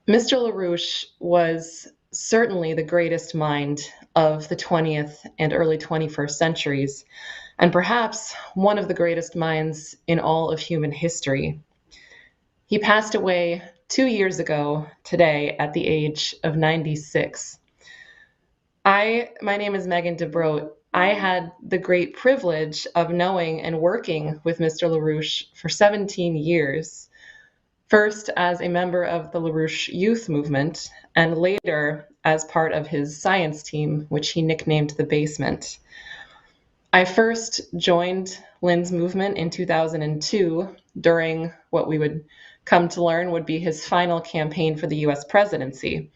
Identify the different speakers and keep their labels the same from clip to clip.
Speaker 1: Mr. LaRouche was certainly the greatest mind of the 20th and early 21st centuries, and perhaps one of the greatest minds in all of human history. He passed away 2 years ago today at the age of 96. My name is Megan DeBroat. I had the great privilege of knowing and working with Mr. LaRouche for 17 years, first as a member of the LaRouche Youth Movement, and later as part of his science team, which he nicknamed the Basement. I first joined Lynn's movement in 2002 during what we would come to learn would be his final campaign for the US presidency.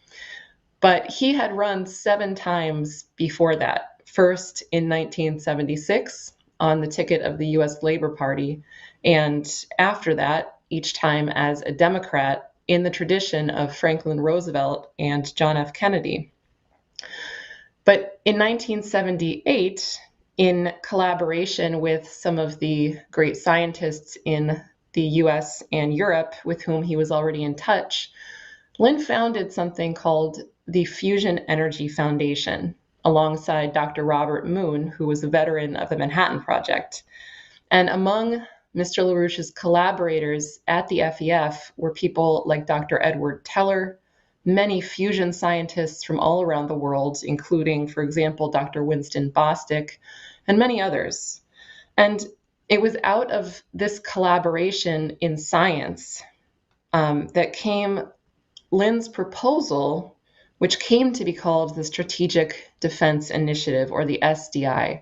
Speaker 1: But he had run 7 times before that, first in 1976 on the ticket of the US Labor Party, and after that, each time as a Democrat in the tradition of Franklin Roosevelt and John F. Kennedy. But in 1978, in collaboration with some of the great scientists in the US and Europe with whom he was already in touch, Lynn founded something called the Fusion Energy Foundation alongside Dr. Robert Moon, who was a veteran of the Manhattan Project. And among Mr. LaRouche's collaborators at the FEF were people like Dr. Edward Teller, many fusion scientists from all around the world, including, for example, Dr. Winston Bostic, and many others. And it was out of this collaboration in science that came Lynn's proposal, which came to be called the Strategic Defense Initiative, or the SDI,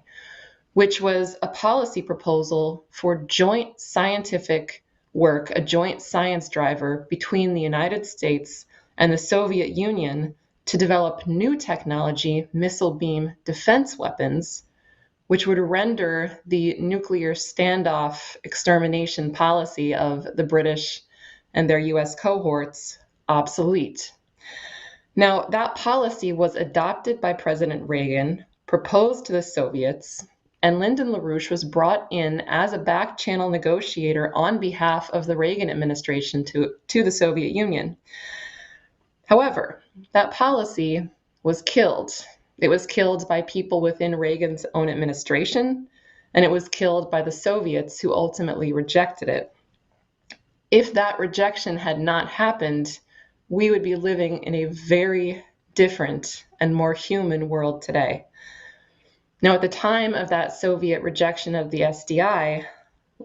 Speaker 1: which was a policy proposal for joint scientific work, a joint science driver between the United States and the Soviet Union to develop new technology, missile beam defense weapons, which would render the nuclear standoff extermination policy of the British and their US cohorts obsolete. Now, that policy was adopted by President Reagan, proposed to the Soviets, and Lyndon LaRouche was brought in as a back channel negotiator on behalf of the Reagan administration to the Soviet Union. However, that policy was killed. It was killed by people within Reagan's own administration, and it was killed by the Soviets who ultimately rejected it. If that rejection had not happened, we would be living in a very different and more human world today. Now, at the time of that Soviet rejection of the SDI,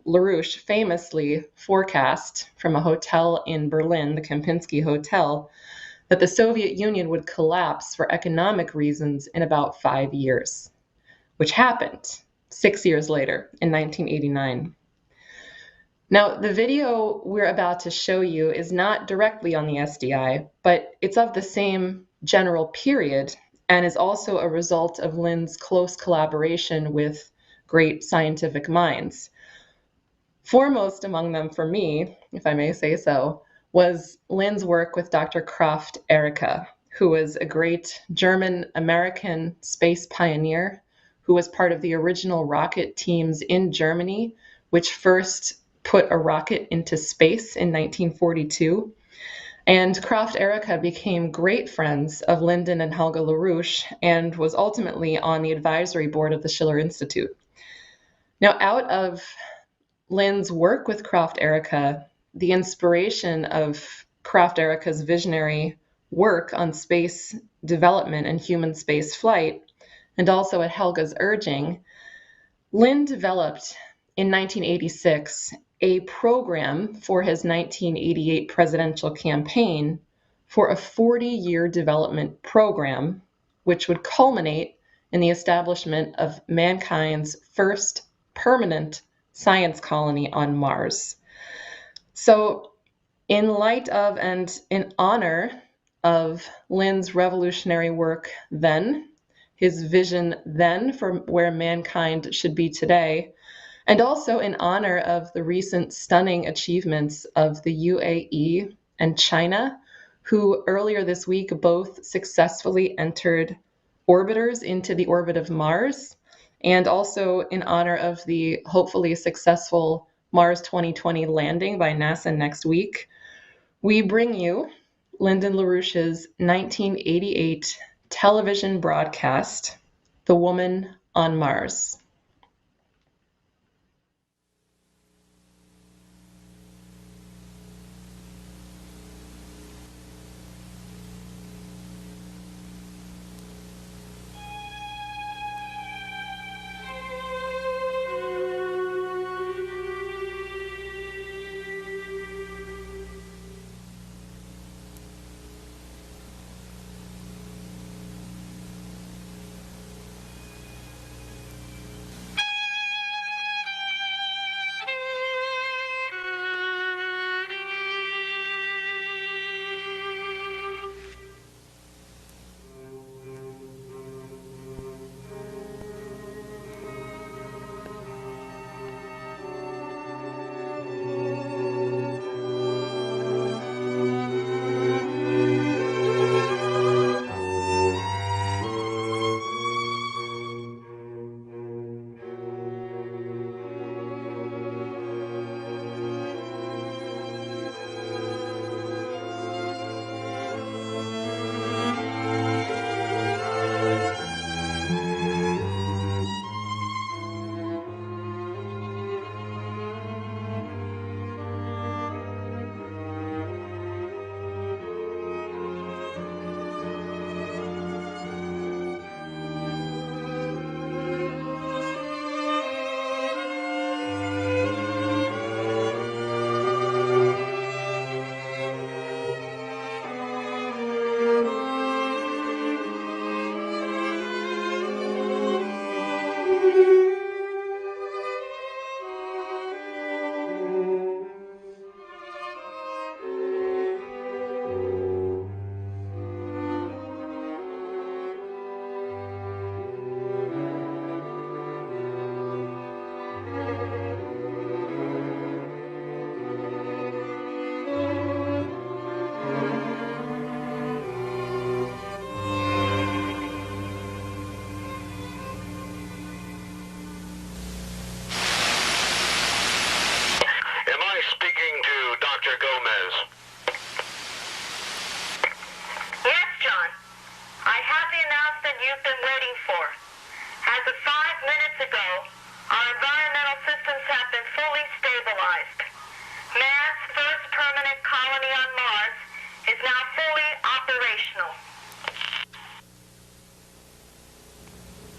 Speaker 1: LaRouche famously forecast from a hotel in Berlin, the Kempinski Hotel, that the Soviet Union would collapse for economic reasons in about 5 years, which happened 6 years later in 1989. Now, the video we're about to show you is not directly on the SDI, but it's of the same general period and is also a result of Lynn's close collaboration with great scientific minds. Foremost among them for me, if I may say so, was Lynn's work with Dr. Kraft Erika, who was a great German-American space pioneer who was part of the original rocket teams in Germany, which first put a rocket into space in 1942. And Kraft Erika became great friends of Lyndon and Helga LaRouche and was ultimately on the advisory board of the Schiller Institute. Now, out of Lynn's work with Kraft Erika, the inspiration of Kraft Erika's visionary work on space development and human space flight, and also at Helga's urging, Lynn developed in 1986 a program for his 1988 presidential campaign for a 40-year development program, which would culminate in the establishment of mankind's first permanent science colony on Mars. So, in light of and in honor of Lynn's revolutionary work then, his vision then for where mankind should be today, and also in honor of the recent stunning achievements of the UAE and China, who earlier this week both successfully entered orbiters into the orbit of Mars, and also in honor of the hopefully successful Mars 2020 landing by NASA next week, we bring you Lyndon LaRouche's 1988 television broadcast, The Woman on Mars.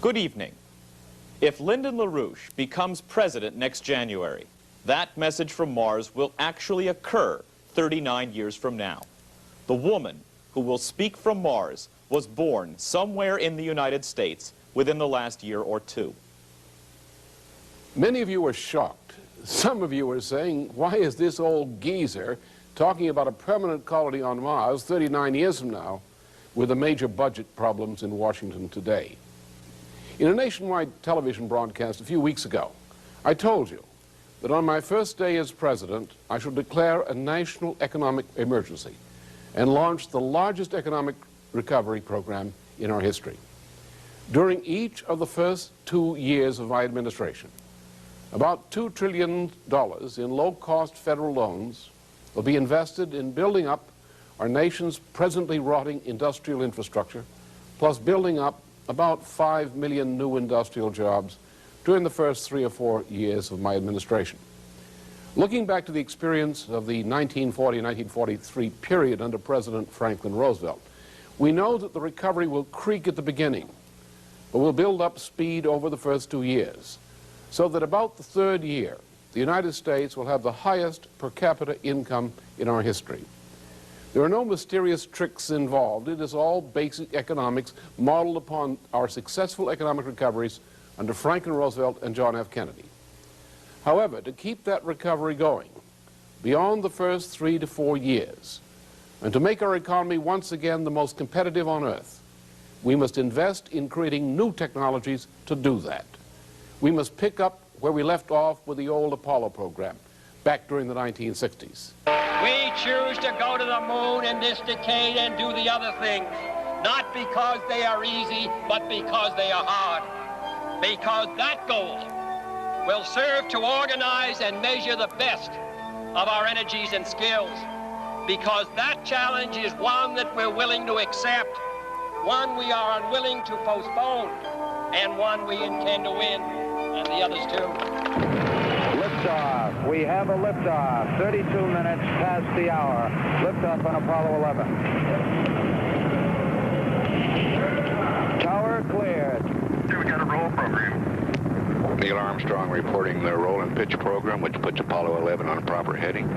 Speaker 2: Good evening. If Lyndon LaRouche becomes president next January, that message from Mars will actually occur 39 years from now. The woman who will speak from Mars was born somewhere in the United States within the last year or two.
Speaker 3: Many of you were shocked. Some of you were saying, why is this old geezer talking about a permanent colony on Mars 39 years from now with the major budget problems in Washington today? In a nationwide television broadcast a few weeks ago, I told you that on my first day as president, I should declare a national economic emergency and launch the largest economic recovery program in our history. During each of the first 2 years of my administration, about $2 trillion in low-cost federal loans will be invested in building up our nation's presently rotting industrial infrastructure, plus building up about 5 million new industrial jobs during the first 3 or 4 years of my administration. Looking back to the experience of the 1940-1943 period under President Franklin Roosevelt, we know that the recovery will creak at the beginning, but will build up speed over the first 2 years, so that about the third year, the United States will have the highest per capita income in our history. There are no mysterious tricks involved. It is all basic economics modeled upon our successful economic recoveries under Franklin Roosevelt and John F. Kennedy. However, to keep that recovery going beyond the first 3 to 4 years, and to make our economy once again the most competitive on earth, we must invest in creating new technologies to do that. We must pick up where we left off with the old Apollo program back during the 1960s.
Speaker 4: We choose to go to the moon in this decade and do the other things, not because they are easy, but because they are hard. Because that goal will serve to organize and measure the best of our energies and skills. because that challenge is one that we're willing to accept, one we are unwilling to postpone, and one we intend to win, and the others too.
Speaker 5: Liftoff. We have a liftoff. 32 minutes past the hour. Liftoff on Apollo 11. Tower cleared.
Speaker 6: We got a roll program. Neil Armstrong reporting the roll and pitch program, which puts Apollo 11 on a proper heading.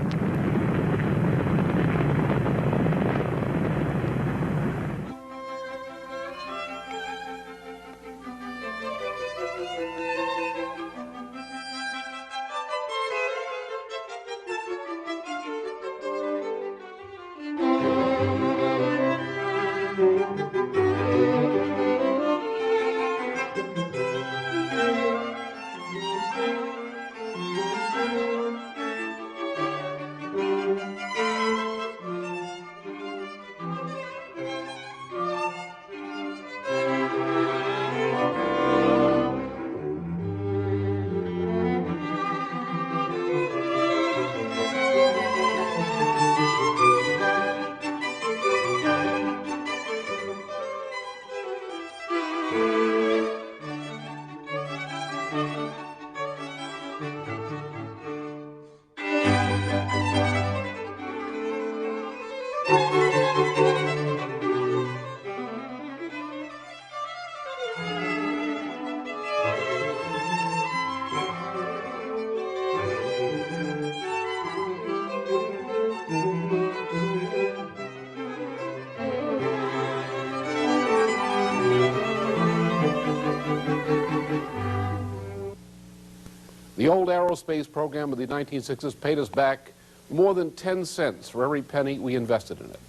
Speaker 3: The old aerospace program of the 1960s paid us back more than 10 cents for every penny we invested in it.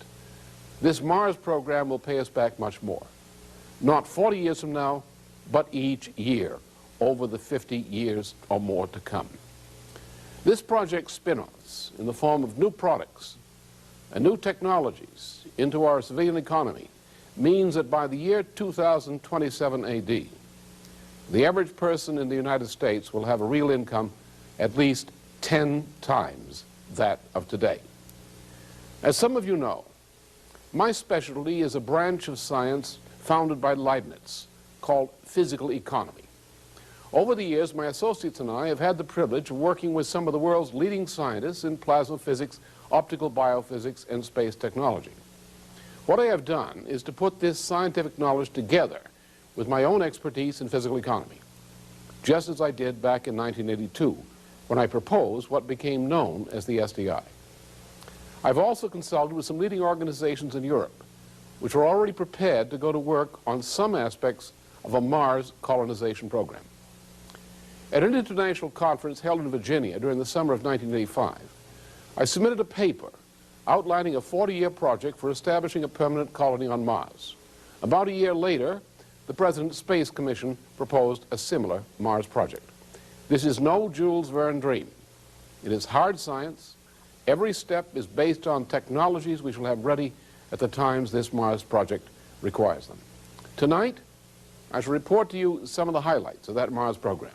Speaker 3: This Mars program will pay us back much more. Not 40 years from now, but each year over the 50 years or more to come. This project's spin-offs in the form of new products and new technologies into our civilian economy means that by the year 2027 AD, the average person in the United States will have a real income at least 10 times that of today. As some of you know, my specialty is a branch of science founded by Leibniz called physical economy. Over the years, my associates and I have had the privilege of working with some of the world's leading scientists in plasma physics, optical biophysics, and space technology. What I have done is to put this scientific knowledge together with my own expertise in physical economy, just as I did back in 1982 when I proposed what became known as the SDI. I've also consulted with some leading organizations in Europe, which are already prepared to go to work on some aspects of a Mars colonization program. At an international conference held in Virginia during the summer of 1985, I submitted a paper outlining a 40-year project for establishing a permanent colony on Mars. About a year later, the President's Space Commission proposed a similar Mars project. This is no Jules Verne dream. It is hard science. Every step is based on technologies we shall have ready at the times this Mars project requires them. Tonight, I shall report to you some of the highlights of that Mars program.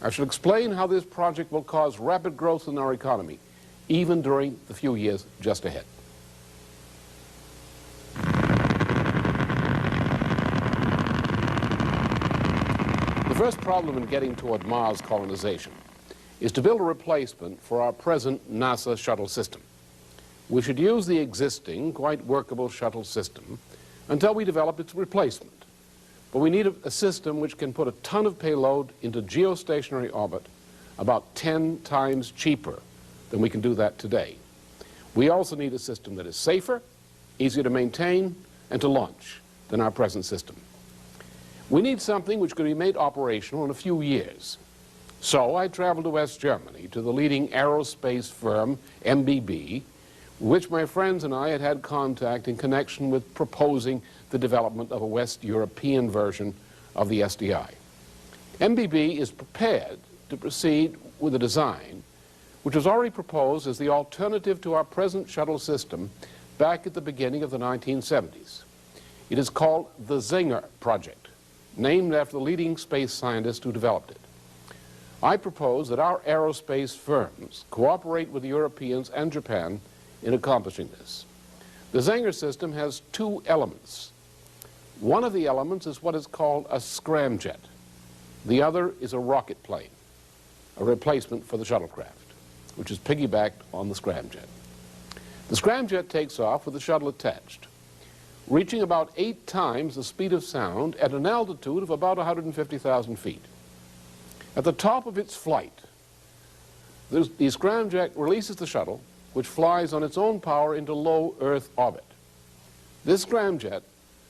Speaker 3: I shall explain how this project will cause rapid growth in our economy, even during the few years just ahead. The first problem in getting toward Mars colonization is to build a replacement for our present NASA shuttle system. We should use the existing, quite workable shuttle system until we develop its replacement. But we need a system which can put a ton of payload into geostationary orbit about 10 times cheaper than we can do that today. We also need a system that is safer, easier to maintain, and to launch than our present system. We need something which could be made operational in a few years. So I traveled to West Germany to the leading aerospace firm, MBB, which my friends and I had had contact in connection with proposing the development of a West European version of the SDI. MBB is prepared to proceed with a design which was already proposed as the alternative to our present shuttle system back at the beginning of the 1970s. It is called the Zinger Project, named after the leading space scientist who developed it. I propose that our aerospace firms cooperate with the Europeans and Japan in accomplishing this. The Zenger system has two elements. One of the elements is what is called a scramjet. The other is a rocket plane, a replacement for the shuttlecraft, which is piggybacked on the scramjet. The scramjet takes off with the shuttle attached, reaching about 8 times the speed of sound at an altitude of about 150,000 feet. At the top of its flight, the scramjet releases the shuttle, which flies on its own power into low Earth orbit. This scramjet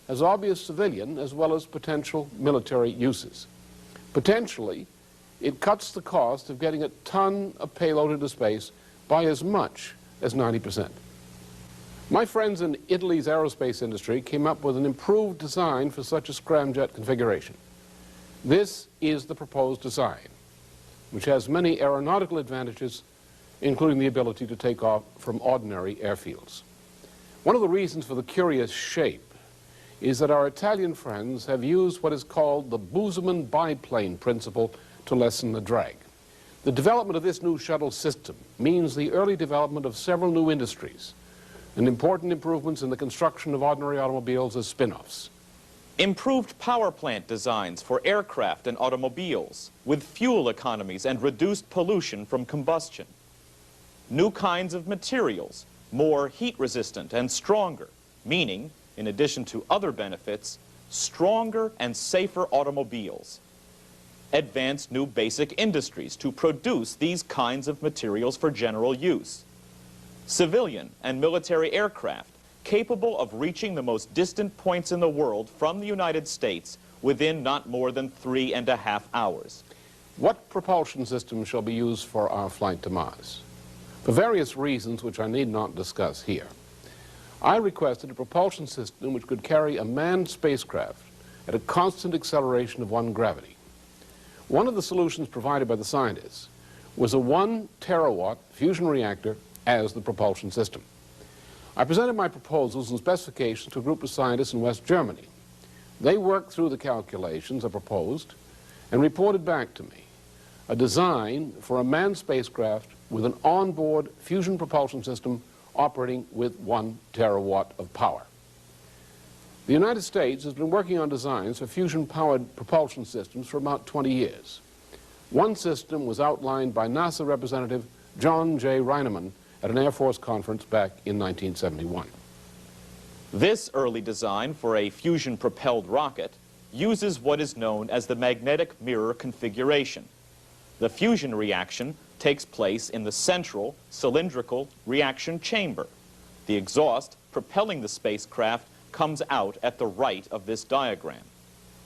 Speaker 3: has obvious civilian as well as potential military uses. Potentially, it cuts the cost of getting a ton of payload into space by as much as 90%. My friends in Italy's aerospace industry came up with an improved design for such a scramjet configuration. This is the proposed design, which has many aeronautical advantages, including the ability to take off from ordinary airfields. One of the reasons for the curious shape is that our Italian friends have used what is called the Boozman biplane principle to lessen the drag. The development of this new shuttle system means the early development of several new industries and important improvements in the construction of ordinary automobiles as spin-offs.
Speaker 2: Improved power plant designs for aircraft and automobiles with fuel economies and reduced pollution from combustion. New kinds of materials, more heat resistant and stronger, meaning, in addition to other benefits, stronger and safer automobiles. Advanced new basic industries to produce these kinds of materials for general use. Civilian and military aircraft capable of reaching the most distant points in the world from the United States within not more than 3.5 hours.
Speaker 3: What propulsion system shall be used for our flight to Mars? For various reasons which I need not discuss here, I requested a propulsion system which could carry a manned spacecraft at a constant acceleration of 1 gravity. One of the solutions provided by the scientists was a 1 terawatt fusion reactor as the propulsion system. I presented my proposals and specifications to a group of scientists in West Germany. They worked through the calculations I proposed and reported back to me a design for a manned spacecraft with an onboard fusion propulsion system operating with 1 terawatt of power. The United States has been working on designs for fusion-powered propulsion systems for about 20 years. One system was outlined by NASA Representative John J. Reinemann at an Air Force conference back in 1971.
Speaker 2: This early design for a fusion-propelled rocket uses what is known as the magnetic mirror configuration. The fusion reaction takes place in the central cylindrical reaction chamber. The exhaust propelling the spacecraft comes out at the right of this diagram.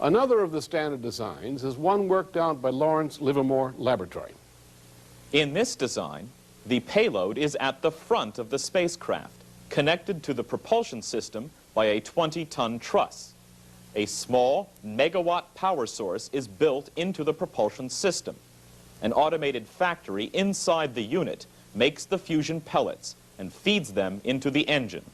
Speaker 3: Another of the standard designs is one worked out by Lawrence Livermore Laboratory.
Speaker 2: In this design, the payload is at the front of the spacecraft, connected to the propulsion system by a 20-ton truss. A small megawatt power source is built into the propulsion system. An automated factory inside the unit makes the fusion pellets and feeds them into the engine.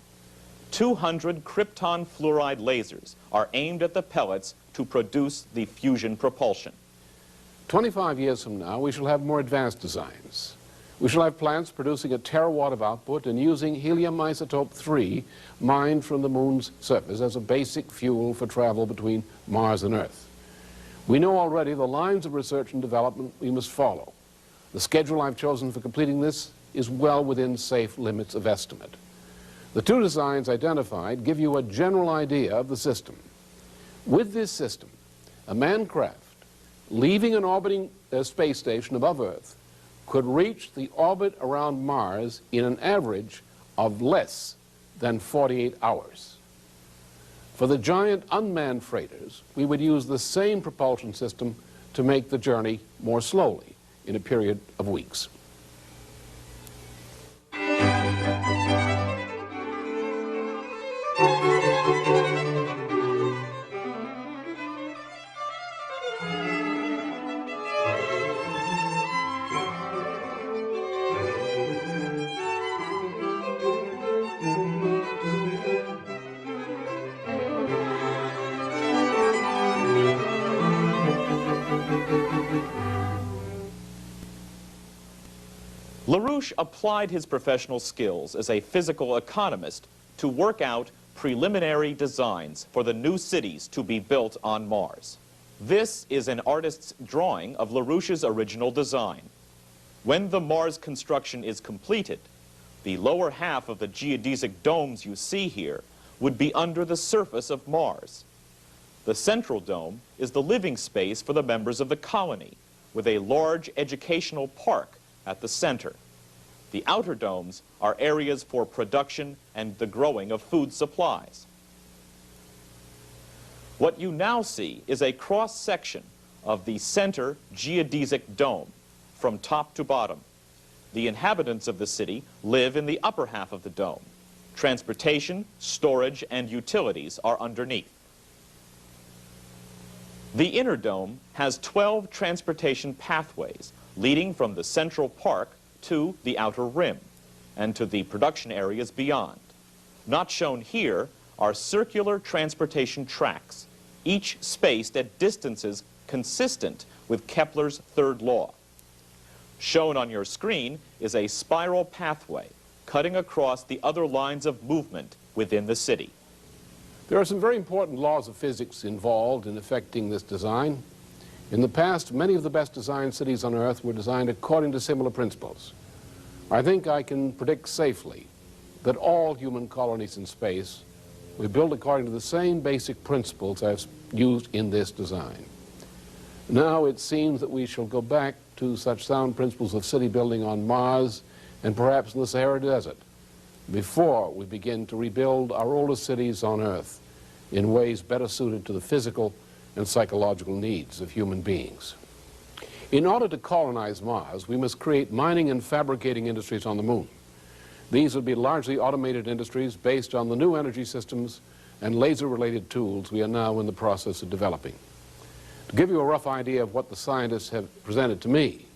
Speaker 2: 200 krypton fluoride lasers are aimed at the pellets to produce the fusion propulsion.
Speaker 3: 25 years from now, we shall have more advanced designs. We shall have plants producing a terawatt of output and using helium isotope 3 mined from the moon's surface as a basic fuel for travel between Mars and Earth. We know already the lines of research and development we must follow. The schedule I've chosen for completing this is well within safe limits of estimate. The two designs identified give you a general idea of the system. With this system, a manned craft leaving an orbiting space station above Earth could reach the orbit around Mars in an average of less than 48 hours. For the giant unmanned freighters, we would use the same propulsion system to make the journey more slowly in a period of weeks.
Speaker 2: LaRouche applied his professional skills as a physical economist to work out preliminary designs for the new cities to be built on Mars. This is an artist's drawing of LaRouche's original design. When the Mars construction is completed, the lower half of the geodesic domes you see here would be under the surface of Mars. The central dome is the living space for the members of the colony, with a large educational park at the center. The outer domes are areas for production and the growing of food supplies. What you now see is a cross-section of the center geodesic dome from top to bottom. The inhabitants of the city live in the upper half of the dome. Transportation, storage, and utilities are underneath. The inner dome has 12 transportation pathways leading from the central park to the outer rim and to the production areas beyond. Not shown here are circular transportation tracks, each spaced at distances consistent with Kepler's third law. Shown on your screen is a spiral pathway cutting across the other lines of movement within the city.
Speaker 3: There are some very important laws of physics involved in affecting this design. In the past, many of the best designed cities on Earth were designed according to similar principles. I think I can predict safely that all human colonies in space will be built according to the same basic principles I've used in this design. Now it seems that we shall go back to such sound principles of city building on Mars and perhaps in the Sahara Desert before we begin to rebuild our oldest cities on Earth in ways better suited to the physical and psychological needs of human beings. In order to colonize Mars, we must create mining and fabricating industries on the moon. These would be largely automated industries based on the new energy systems and laser-related tools we are now in the process of developing. To give you a rough idea of what the scientists have presented to me,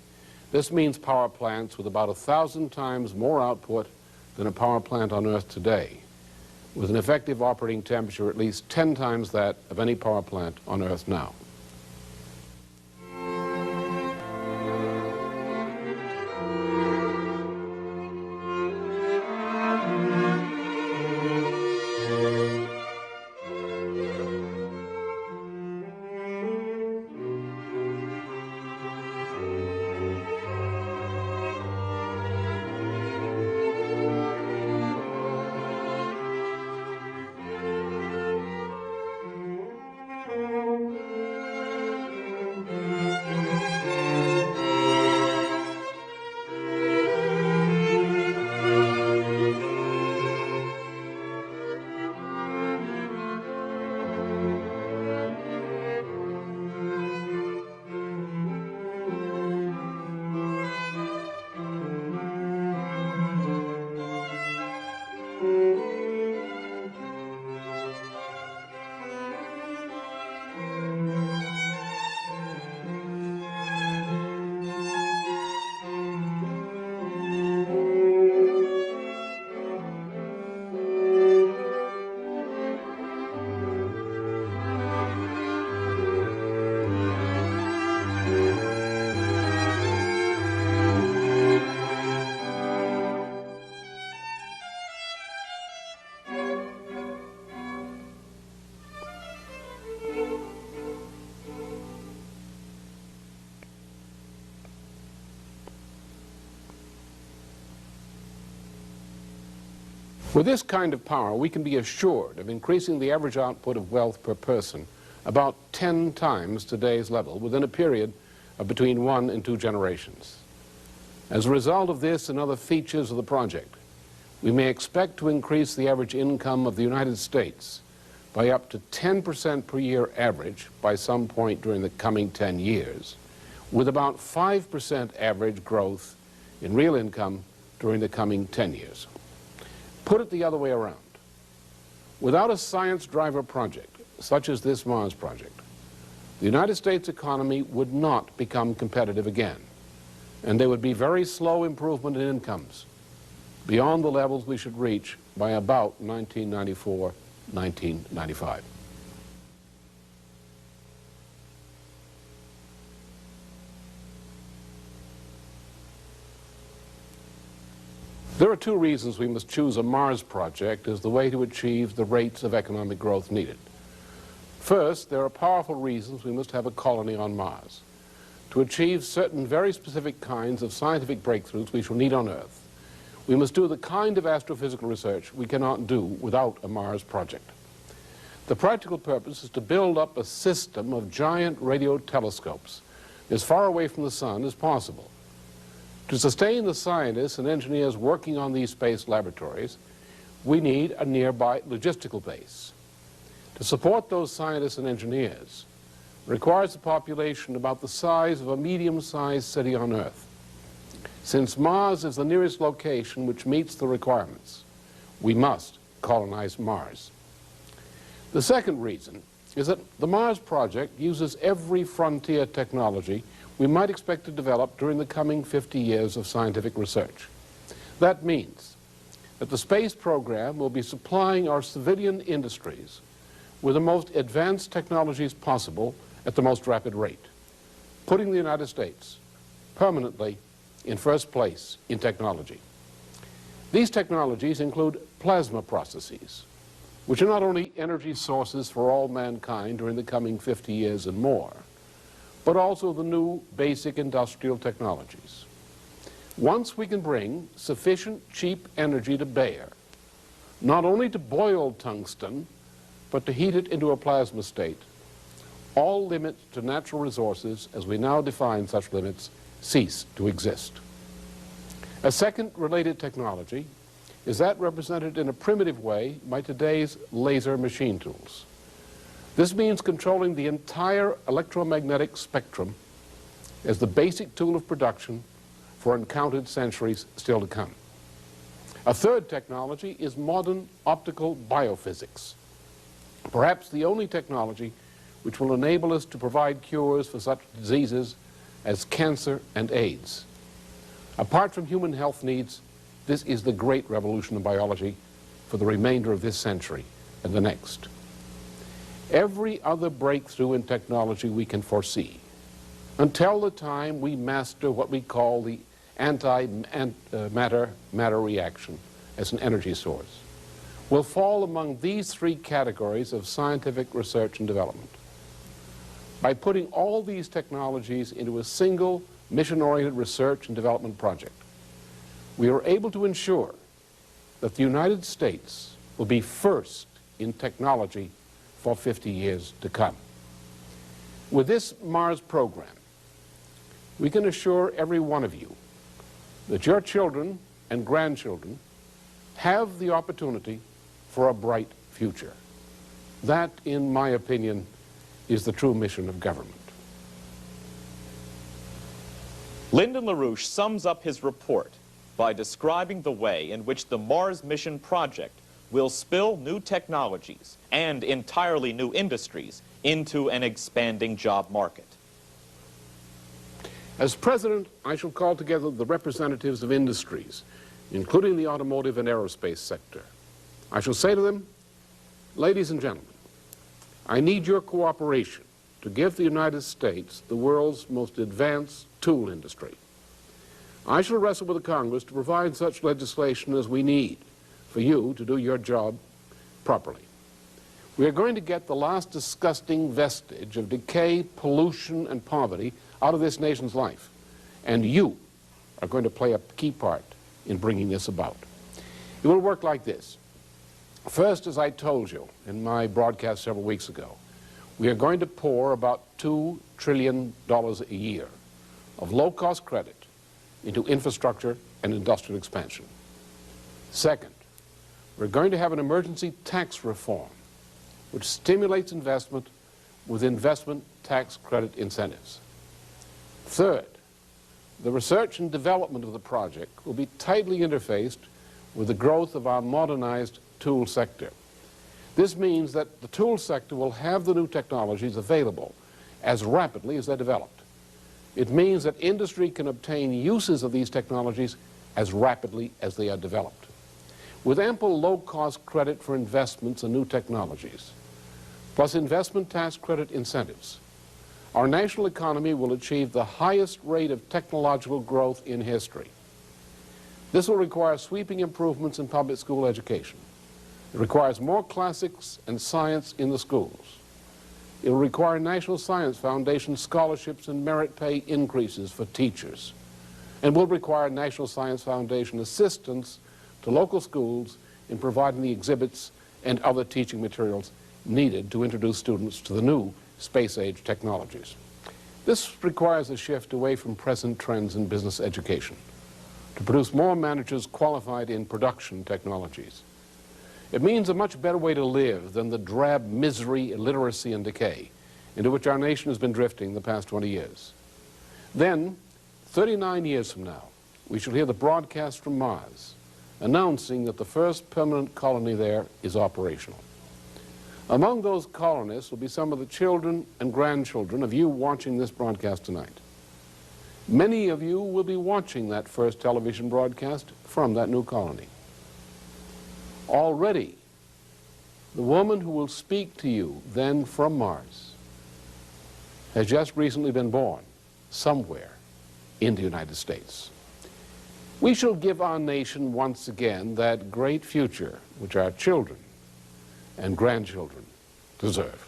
Speaker 3: this means power plants with about 1,000 times more output than a power plant on Earth today, with an effective operating temperature at least 10 times that of any power plant on Earth now. With this kind of power, we can be assured of increasing the average output of wealth per person about 10 times today's level within a period of between 1 and 2 generations. As a result of this and other features of the project, we may expect to increase the average income of the United States by up to 10% per year average by some point during the coming 10 years, with about 5% average growth in real income during the coming 10 years. Put it the other way around. Without a science driver project, such as this Mars project, the United States economy would not become competitive again, and there would be very slow improvement in incomes beyond the levels we should reach by about 1994, 1995. There are two reasons we must choose a Mars project as the way to achieve the rates of economic growth needed. First, there are powerful reasons we must have a colony on Mars. To achieve certain very specific kinds of scientific breakthroughs we shall need on Earth, we must do the kind of astrophysical research we cannot do without a Mars project. The practical purpose is to build up a system of giant radio telescopes as far away from the sun as possible. To sustain the scientists and engineers working on these space laboratories, we need a nearby logistical base. To support those scientists and engineers requires a population about the size of a medium-sized city on Earth. Since Mars is the nearest location which meets the requirements, we must colonize Mars. The second reason is that the Mars project uses every frontier technology we might expect to develop during the coming 50 years of scientific research. That means that the space program will be supplying our civilian industries with the most advanced technologies possible at the most rapid rate, putting the United States permanently in first place in technology. These technologies include plasma processes, which are not only energy sources for all mankind during the coming 50 years and more, but also the new basic industrial technologies. Once we can bring sufficient cheap energy to bear, not only to boil tungsten, but to heat it into a plasma state, all limits to natural resources, as we now define such limits, cease to exist. A second related technology is that represented in a primitive way by today's laser machine tools. This means controlling the entire electromagnetic spectrum as the basic tool of production for uncounted centuries still to come. A third technology is modern optical biophysics, perhaps the only technology which will enable us to provide cures for such diseases as cancer and AIDS. Apart from human health needs, this is the great revolution in biology for the remainder of this century and the next. Every other breakthrough in technology we can foresee, until the time we master what we call the anti-matter reaction as an energy source, will fall among these three categories of scientific research and development. By putting all these technologies into a single mission-oriented research and development project, we are able to ensure that the United States will be first in technology for 50 years to come. With this Mars program, we can assure every one of you that your children and grandchildren have the opportunity for a bright future. That, in my opinion, is the true mission of government.
Speaker 2: Lyndon LaRouche sums up his report by describing the way in which the Mars mission project will spill new technologies and entirely new industries into an expanding job market.
Speaker 3: As president, I shall call together the representatives of industries, including the automotive and aerospace sector. I shall say to them, ladies and gentlemen, I need your cooperation to give the United States the world's most advanced tool industry. I shall wrestle with the Congress to provide such legislation as we need for you to do your job properly. We are going to get the last disgusting vestige of decay, pollution, and poverty out of this nation's life. And you are going to play a key part in bringing this about. It will work like this. First, as I told you in my broadcast several weeks ago, we are going to pour about $2 trillion a year of low-cost credit into infrastructure and industrial expansion. Second, we're going to have an emergency tax reform which stimulates investment with investment tax credit incentives. Third, the research and development of the project will be tightly interfaced with the growth of our modernized tool sector. This means that the tool sector will have the new technologies available as rapidly as they're developed. It means that industry can obtain uses of these technologies as rapidly as they are developed. With ample low-cost credit for investments in new technologies, plus investment tax credit incentives, our national economy will achieve the highest rate of technological growth in history. This will require sweeping improvements in public school education. It requires more classics and science in the schools. It will require National Science Foundation scholarships and merit pay increases for teachers, and will require National Science Foundation assistance to local schools in providing the exhibits and other teaching materials needed to introduce students to the new space-age technologies. This requires a shift away from present trends in business education to produce more managers qualified in production technologies. It means a much better way to live than the drab misery, illiteracy, and decay into which our nation has been drifting the past 20 years. Then, 39 years from now, we shall hear the broadcast from Mars announcing that the first permanent colony there is operational. Among those colonists will be some of the children and grandchildren of you watching this broadcast tonight. Many of you will be watching that first television broadcast from that new colony. Already, the woman who will speak to you then from Mars has just recently been born somewhere in the United States. We shall give our nation once again that great future which our children and grandchildren deserve.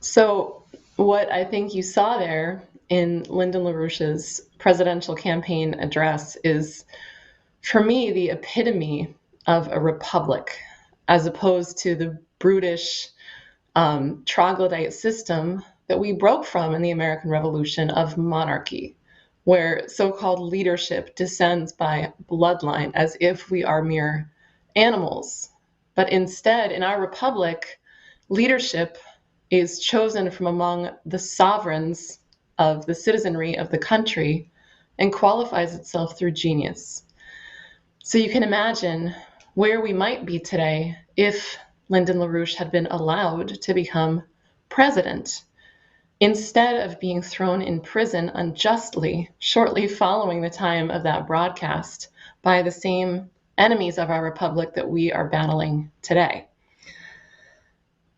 Speaker 1: So what I think you saw there in Lyndon LaRouche's presidential campaign address is, for me, the epitome of a republic, as opposed to the brutish troglodyte system that we broke from in the American Revolution of monarchy, where so-called leadership descends by bloodline as if we are mere animals. But instead, in our republic, leadership is chosen from among the sovereigns of the citizenry of the country and qualifies itself through genius. So you can imagine where we might be today if Lyndon LaRouche had been allowed to become president, instead of being thrown in prison unjustly shortly following the time of that broadcast by the same enemies of our republic that we are battling today.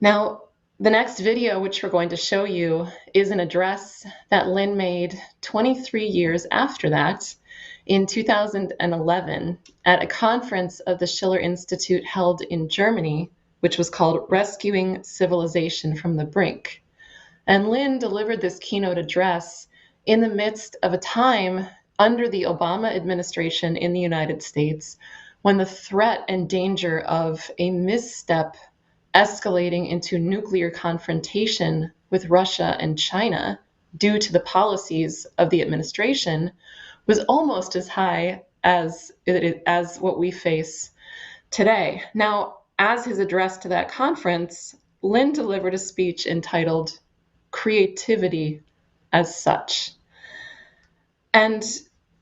Speaker 1: Now, the next video, which we're going to show you, is an address that Lynn made 23 years after that, in 2011, at a conference of the Schiller Institute held in Germany, which was called Rescuing Civilization from the Brink. And Lynn delivered this keynote address in the midst of a time under the Obama administration in the United States, when the threat and danger of a misstep escalating into nuclear confrontation with Russia and China due to the policies of the administration was almost as high as what we face today. Now, as his address to that conference, Lynn delivered a speech entitled Creativity as Such. And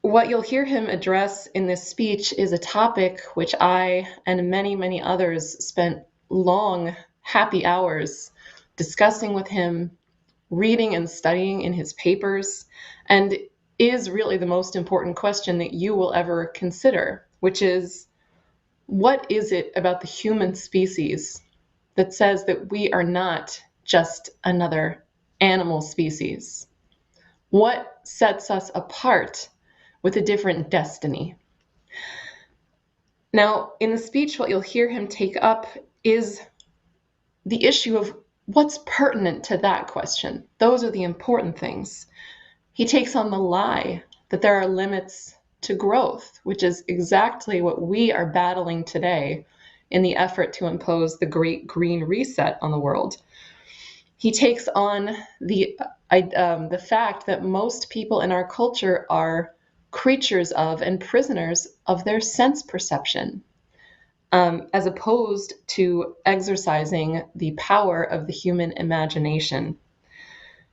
Speaker 1: what you'll hear him address in this speech is a topic which I and many, many others spent long, happy hours discussing with him, reading and studying in his papers, and is really the most important question that you will ever consider, which is, what is it about the human species that says that we are not just another animal species? What sets us apart with a different destiny? Now, in the speech, what you'll hear him take up is the issue of what's pertinent to that question. Those are the important things. He takes on the lie that there are limits to growth, which is exactly what we are battling today in the effort to impose the Great Green Reset on the world. He takes on the fact that most people in our culture are creatures of and prisoners of their sense perception, as opposed to exercising the power of the human imagination.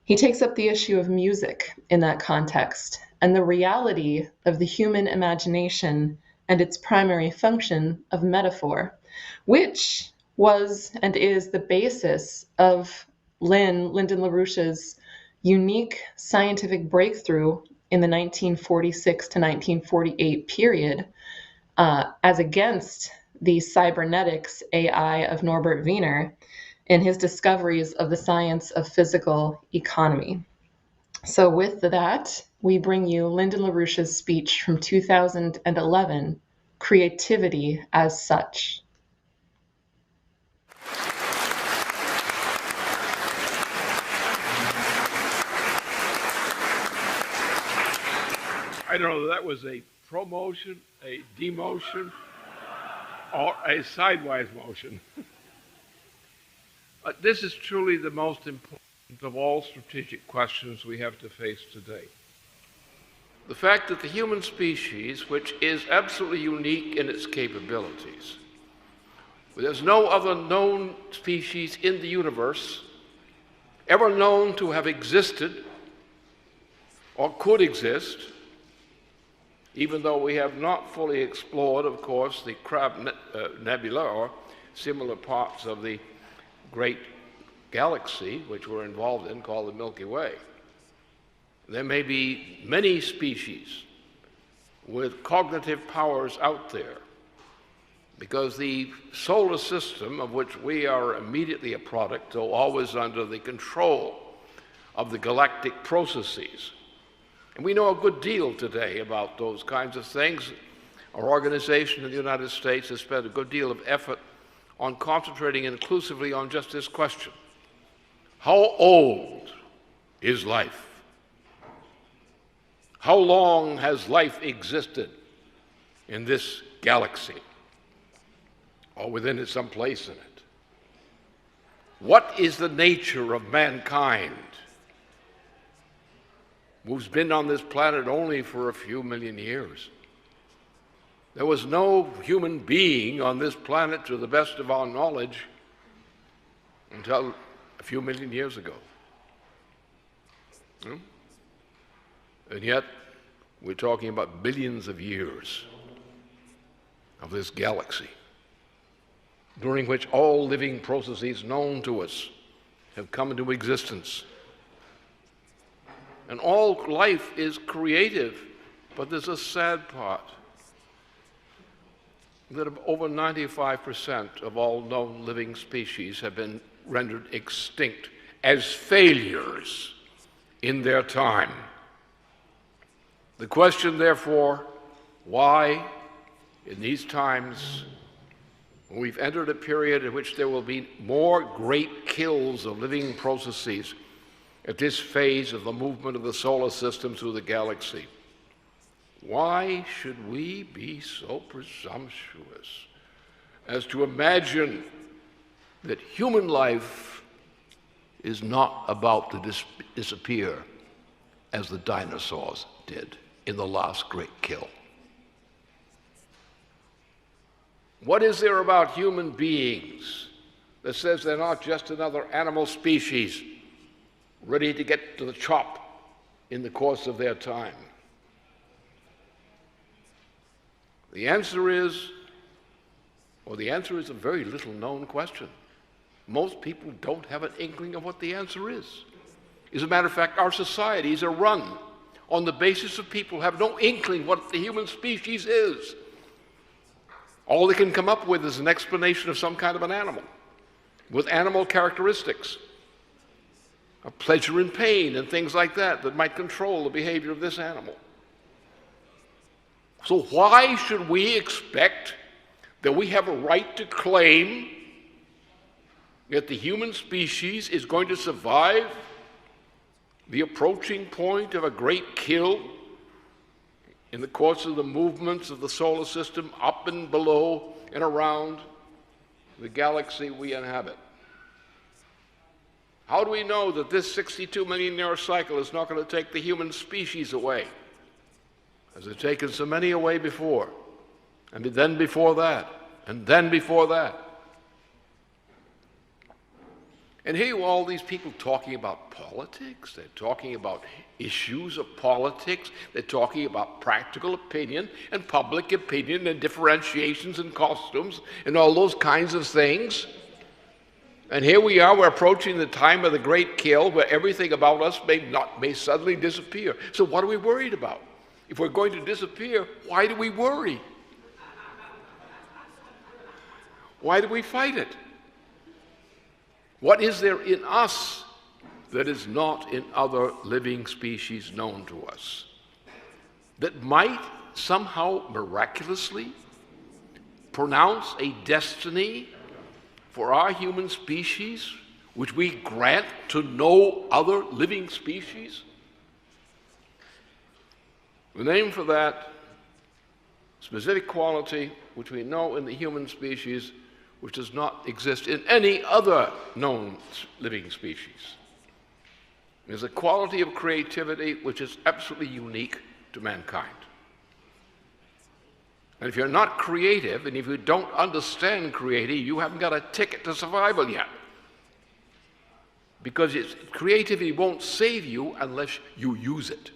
Speaker 1: He takes up the issue of music in that context and the reality of the human imagination and its primary function of metaphor, which was and is the basis of Lyndon LaRouche's unique scientific breakthrough in the 1946 to 1948 period, as against the cybernetics AI of Norbert Wiener in his discoveries of the science of physical economy. So with that, we bring you Lyndon LaRouche's speech from 2011, Creativity as Such.
Speaker 7: I don't know if that was a promotion, a demotion, or a sidewise motion. But this is truly the most important of all strategic questions we have to face today. The fact that the human species, which is absolutely unique in its capabilities, there's no other known species in the universe ever known to have existed or could exist, even though we have not fully explored, of course, the Crab Nebula or similar parts of the great galaxy which we're involved in, called the Milky Way. There may be many species with cognitive powers out there, because the solar system, of which we are immediately a product, though always under the control of the galactic processes. And we know a good deal today about those kinds of things. Our organization in the United States has spent a good deal of effort on concentrating inclusively on just this question. How old is life? How long has life existed in this galaxy, or within it, some place in it? What is the nature of mankind, who's been on this planet only for a few million years? There was no human being on this planet, to the best of our knowledge, until a few million years ago. And yet, we're talking about billions of years of this galaxy, during which all living processes known to us have come into existence. And all life is creative, but there's a sad part, that over 95% of all known living species have been rendered extinct as failures in their time. The question, therefore, why, in these times, when we've entered a period in which there will be more great kills of living processes at this phase of the movement of the solar system through the galaxy, why should we be so presumptuous as to imagine that human life is not about to disappear as the dinosaurs did in the last great kill? What is there about human beings that says they're not just another animal species ready to get to the chop in the course of their time? The answer is a very little known question. Most people don't have an inkling of what the answer is. As a matter of fact, our societies are run on the basis of people who have no inkling what the human species is. All they can come up with is an explanation of some kind of an animal, with animal characteristics, of pleasure and pain and things like that, that might control the behavior of this animal. So why should we expect that we have a right to claim that the human species is going to survive the approaching point of a great kill in the course of the movements of the solar system up and below and around the galaxy we inhabit? How do we know that this 62 million year cycle is not going to take the human species away, as it's taken so many away before, and then before that, and then before that? And here you are, all these people talking about politics. They're talking about issues of politics. They're talking about practical opinion and public opinion and differentiations and costumes and all those kinds of things. And here we are, we're approaching the time of the great kill, where everything about us may suddenly disappear. So what are we worried about? If we're going to disappear, why do we worry? Why do we fight it? What is there in us that is not in other living species known to us, that might somehow miraculously pronounce a destiny for our human species which we grant to no other living species? The name for that specific quality which we know in the human species, which does not exist in any other known living species, is a quality of creativity which is absolutely unique to mankind. And if you're not creative, and if you don't understand creativity, you haven't got a ticket to survival yet. Because creativity won't save you unless you use it.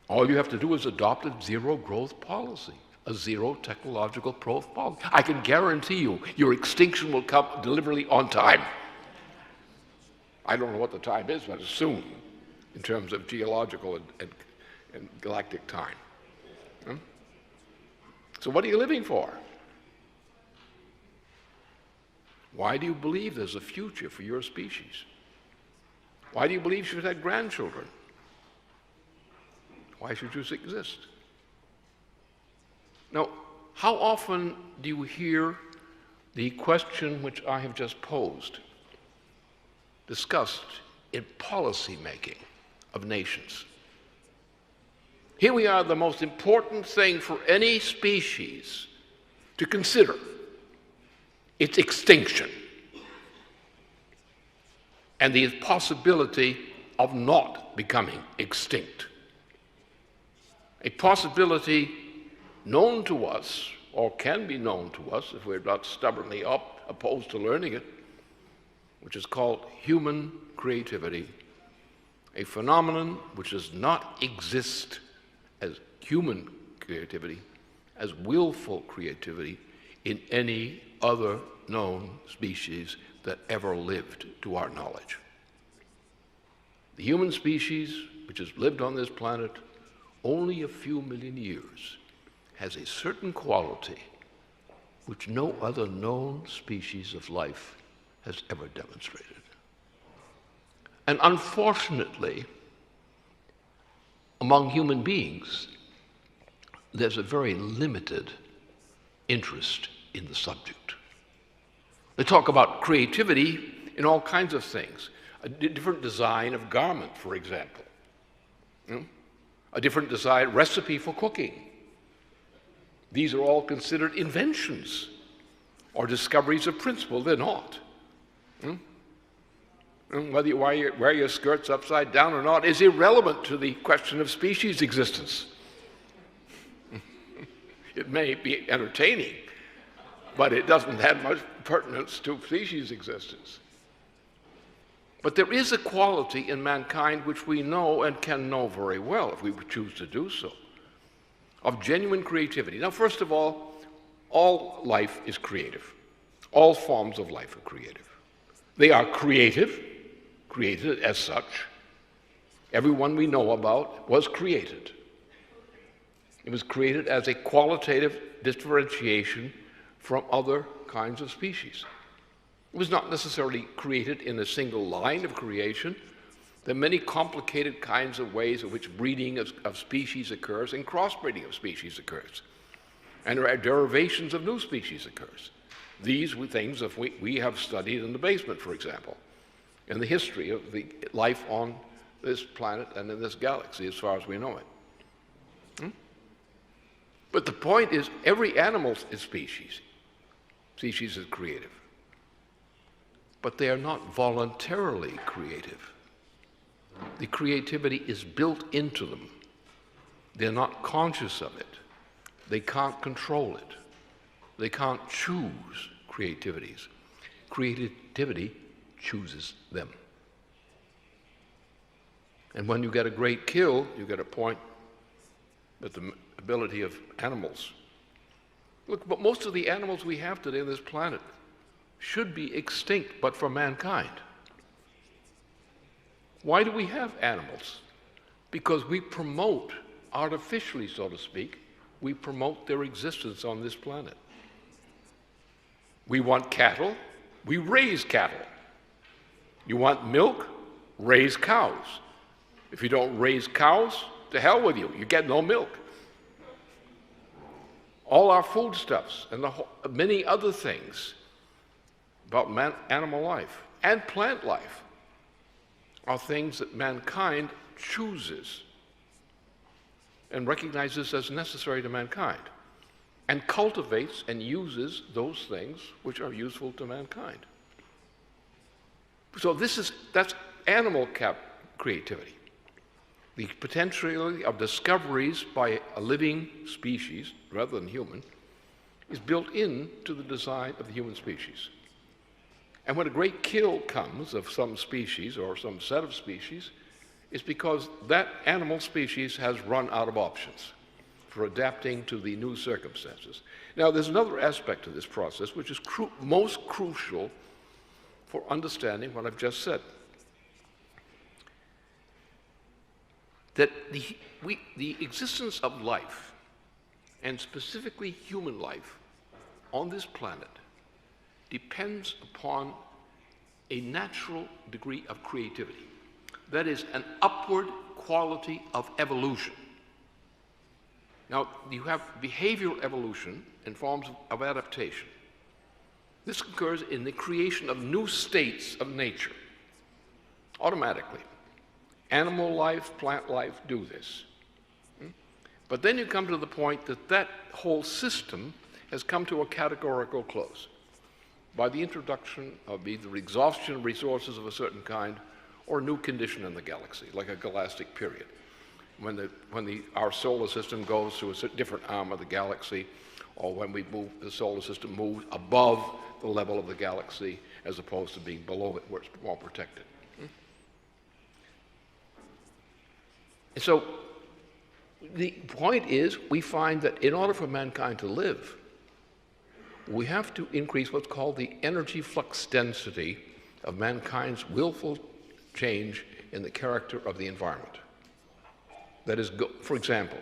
Speaker 7: All you have to do is adopt a zero growth policy, a zero technological growth policy. I can guarantee you your extinction will come deliberately on time. I don't know what the time is, but it's soon in terms of geological and galactic time. So what are you living for? Why do you believe there's a future for your species? Why do you believe you should have grandchildren? Why should you exist? Now, how often do you hear the question which I have just posed discussed in policy making of nations? Here we are, the most important thing for any species to consider, its extinction and the possibility of not becoming extinct. A possibility known to us, or can be known to us if we're not stubbornly opposed to learning it, which is called human creativity, a phenomenon which does not exist as human creativity, as willful creativity in any other known species that ever lived to our knowledge. The human species, which has lived on this planet only a few million years, has a certain quality which no other known species of life has ever demonstrated. And unfortunately, among human beings, there's a very limited interest in the subject. They talk about creativity in all kinds of things. A different design of garment, for example. A different design recipe for cooking. These are all considered inventions or discoveries of principle. They're not. Whether you wear your skirts upside down or not is irrelevant to the question of species existence. It may be entertaining, but it doesn't have much pertinence to species existence. But there is a quality in mankind which we know and can know very well if we choose to do so, of genuine creativity. Now, first of all life is creative. All forms of life are creative. They are creative, created as such. Everyone we know about was created. It was created as a qualitative differentiation from other kinds of species. It was not necessarily created in a single line of creation. There are many complicated kinds of ways in which breeding of species occurs and crossbreeding of species occurs. And there are derivations of new species occurs. These were things that we have studied in the basement, for example, in the history of the life on this planet and in this galaxy as far as we know it. But the point is, every animal is species. Species is creative. But they are not voluntarily creative. The creativity is built into them. They're not conscious of it. They can't control it. They can't choose creativities. Creativity chooses them. And when you get a great kill, you get a point with the ability of animals. Look, but most of the animals we have today on this planet should be extinct but for mankind. Why do we have animals? Because we promote, artificially so to speak, we promote their existence on this planet. We want cattle, we raise cattle. You want milk? Raise cows. If you don't raise cows, to hell with you, you get no milk. All our foodstuffs and many other things about animal life and plant life are things that mankind chooses and recognizes as necessary to mankind, and cultivates and uses those things which are useful to mankind. So that's animal creativity. The potentiality of discoveries by a living species, rather than human, is built into the design of the human species. And when a great kill comes of some species or some set of species, it's because that animal species has run out of options for adapting to the new circumstances. Now, there's another aspect of this process which is most crucial for understanding what I've just said. That the existence of life, and specifically human life, on this planet depends upon a natural degree of creativity. That is, an upward quality of evolution. Now, you have behavioral evolution in forms of adaptation. This occurs in the creation of new states of nature, automatically. Animal life, plant life do this. But then you come to the point that that whole system has come to a categorical close by the introduction of either exhaustion of resources of a certain kind or a new condition in the galaxy, like a galactic period. When our solar system goes through a different arm of the galaxy, or when the solar system moves above the level of the galaxy as opposed to being below it where it's more protected. And so the point is, we find that in order for mankind to live, we have to increase what's called the energy flux density of mankind's willful change in the character of the environment. That is, for example,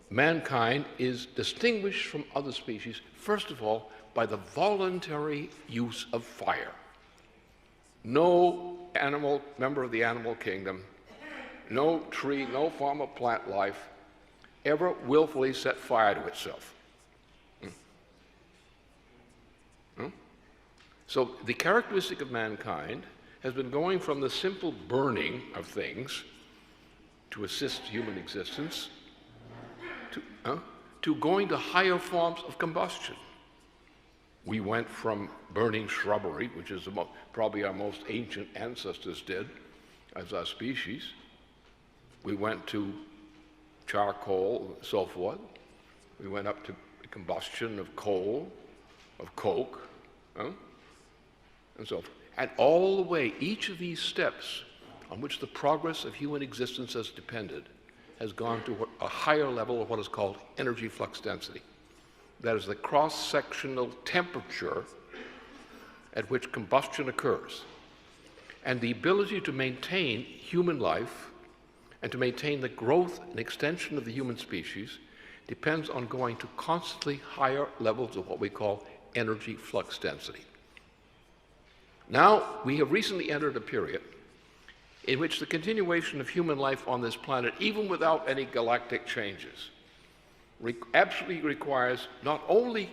Speaker 7: mankind is distinguished from other species, first of all, by the voluntary use of fire. No animal, member of the animal kingdom, no tree, no form of plant life ever willfully set fire to itself. So the characteristic of mankind has been going from the simple burning of things to assist human existence to going to higher forms of combustion. We went from burning shrubbery, which is probably our most ancient ancestors did as our species. We went to charcoal and so forth. We went up to the combustion of coal, of coke, and so forth. And all the way, each of these steps on which the progress of human existence has depended has gone to a higher level of what is called energy flux density. That is the cross-sectional temperature at which combustion occurs. And the ability to maintain human life and to maintain the growth and extension of the human species depends on going to constantly higher levels of what we call energy flux density. Now, we have recently entered a period in which the continuation of human life on this planet, even without any galactic changes, absolutely requires not only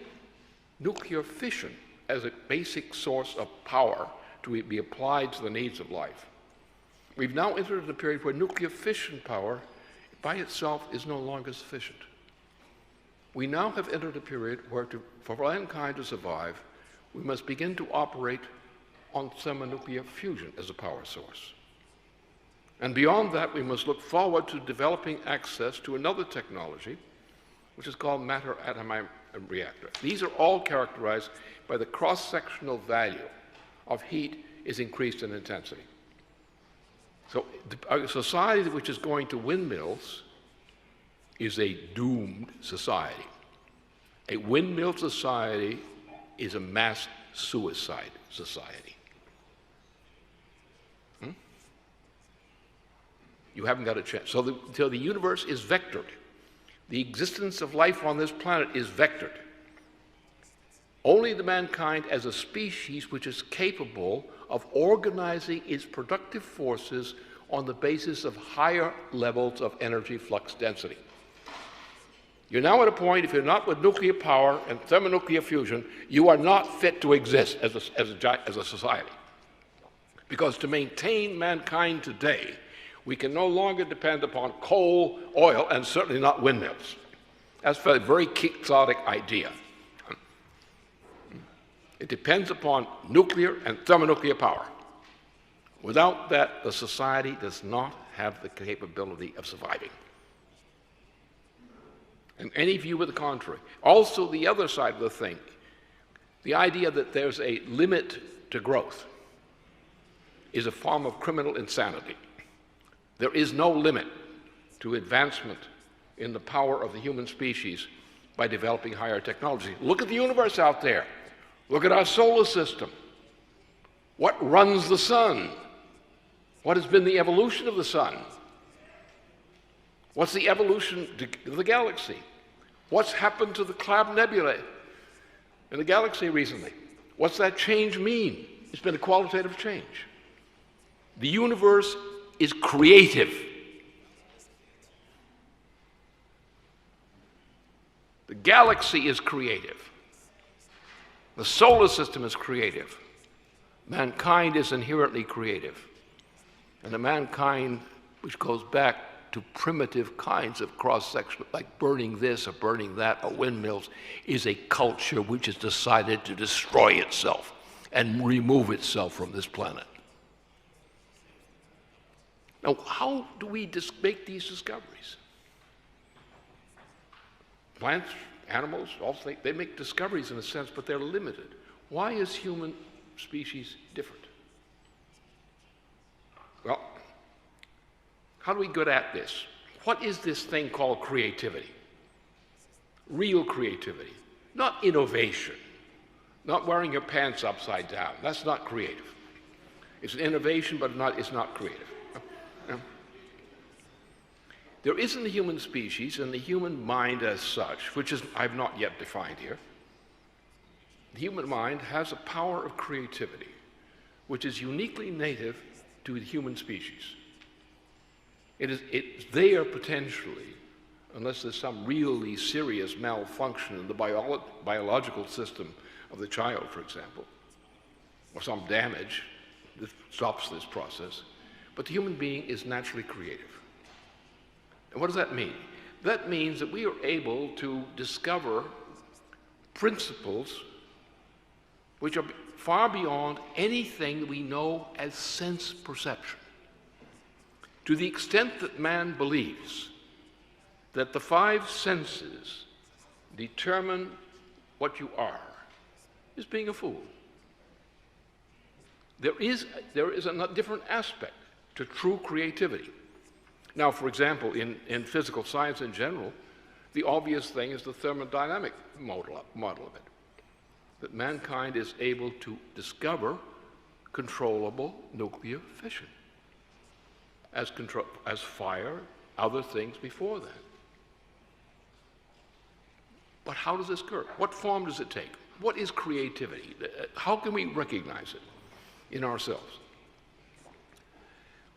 Speaker 7: nuclear fission as a basic source of power to be applied to the needs of life. We've now entered a period where nuclear fission power by itself is no longer sufficient. We now have entered a period where for mankind to survive, we must begin to operate on thermonuclear fusion as a power source. And beyond that, we must look forward to developing access to another technology, which is called matter atom reactor. These are all characterized by the cross-sectional value of heat is increased in intensity. So a society which is going to windmills is a doomed society. A windmill society is a mass suicide society. You haven't got a chance. So the universe is vectored. The existence of life on this planet is vectored. Only the mankind as a species which is capable of organizing its productive forces on the basis of higher levels of energy flux density. You're now at a point, if you're not with nuclear power and thermonuclear fusion, you are not fit to exist as a society. Because to maintain mankind today, we can no longer depend upon coal, oil, and certainly not windmills. That's a very quixotic idea. It depends upon nuclear and thermonuclear power. Without that, the society does not have the capability of surviving. And any view of the contrary. Also, the other side of the thing, the idea that there's a limit to growth is a form of criminal insanity. There is no limit to advancement in the power of the human species by developing higher technology. Look at the universe out there. Look at our solar system. What runs the sun? What has been the evolution of the sun? What's the evolution of the galaxy? What's happened to the Cloud Nebula in the galaxy recently? What's that change mean? It's been a qualitative change. The universe is creative. The galaxy is creative. The solar system is creative. Mankind is inherently creative. And a mankind which goes back to primitive kinds of cross-section, like burning this or burning that or windmills, is a culture which has decided to destroy itself and remove itself from this planet. Now, how do we make these discoveries? Plants, animals, also they make discoveries in a sense, but they're limited. Why is human species different? Well, how do we get at this? What is this thing called creativity? Real creativity, not innovation, not wearing your pants upside down. That's not creative. It's an innovation, but it's not creative. There is in the human species and the human mind as such, which is I've not yet defined here. The human mind has a power of creativity, which is uniquely native to the human species. It's there potentially, unless there's some really serious malfunction in the biological system of the child, for example, or some damage that stops this process. But the human being is naturally creative. And what does that mean? That means that we are able to discover principles which are far beyond anything we know as sense perception. To the extent that man believes that the five senses determine what you are is being a fool. There is a different aspect to true creativity. Now, for example, in physical science in general, the obvious thing is the thermodynamic model of it, that mankind is able to discover controllable nuclear fission as fire, other things before that. But how does this occur? What form does it take? What is creativity? How can we recognize it in ourselves?